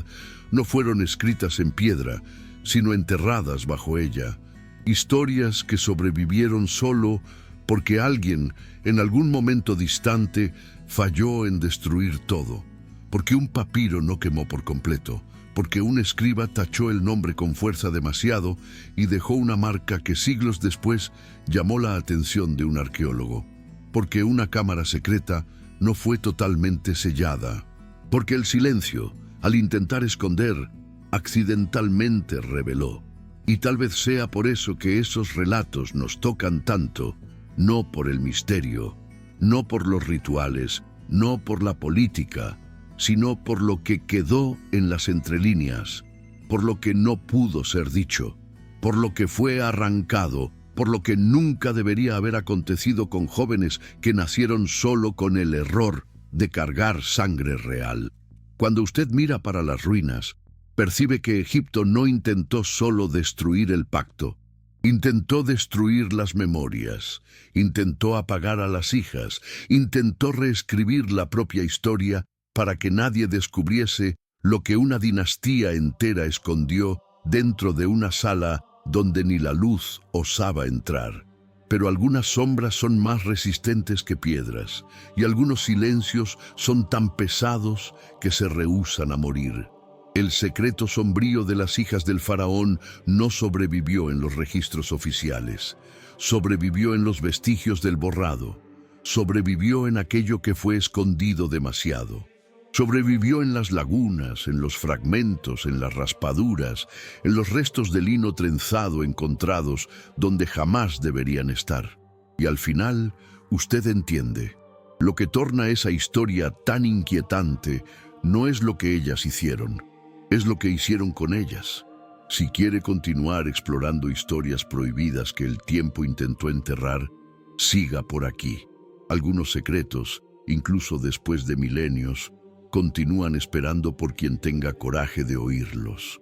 no fueron escritas en piedra, sino enterradas bajo ella. Historias que sobrevivieron solo porque alguien, en algún momento distante, falló en destruir todo. Porque un papiro no quemó por completo. Porque un escriba tachó el nombre con fuerza demasiado y dejó una marca que siglos después llamó la atención de un arqueólogo. Porque una cámara secreta no fue totalmente sellada. Porque el silencio, al intentar esconder, accidentalmente reveló. Y tal vez sea por eso que esos relatos nos tocan tanto, no por el misterio, no por los rituales, no por la política, sino por lo que quedó en las entrelíneas, por lo que no pudo ser dicho, por lo que fue arrancado, por lo que nunca debería haber acontecido con jóvenes que nacieron solo con el error de cargar sangre real. Cuando usted mira para las ruinas, percibe que Egipto no intentó solo destruir el pacto, intentó destruir las memorias, intentó apagar a las hijas, intentó reescribir la propia historia para que nadie descubriese lo que una dinastía entera escondió dentro de una sala donde ni la luz osaba entrar. Pero algunas sombras son más resistentes que piedras, y algunos silencios son tan pesados que se rehúsan a morir. El secreto sombrío de las hijas del faraón no sobrevivió en los registros oficiales, sobrevivió en los vestigios del borrado, sobrevivió en aquello que fue escondido demasiado. Sobrevivió en las lagunas, en los fragmentos, en las raspaduras, en los restos de lino trenzado encontrados donde jamás deberían estar. Y al final, usted entiende, lo que torna esa historia tan inquietante no es lo que ellas hicieron, es lo que hicieron con ellas. Si quiere continuar explorando historias prohibidas que el tiempo intentó enterrar, siga por aquí. Algunos secretos, incluso después de milenios, continúan esperando por quien tenga coraje de oírlos.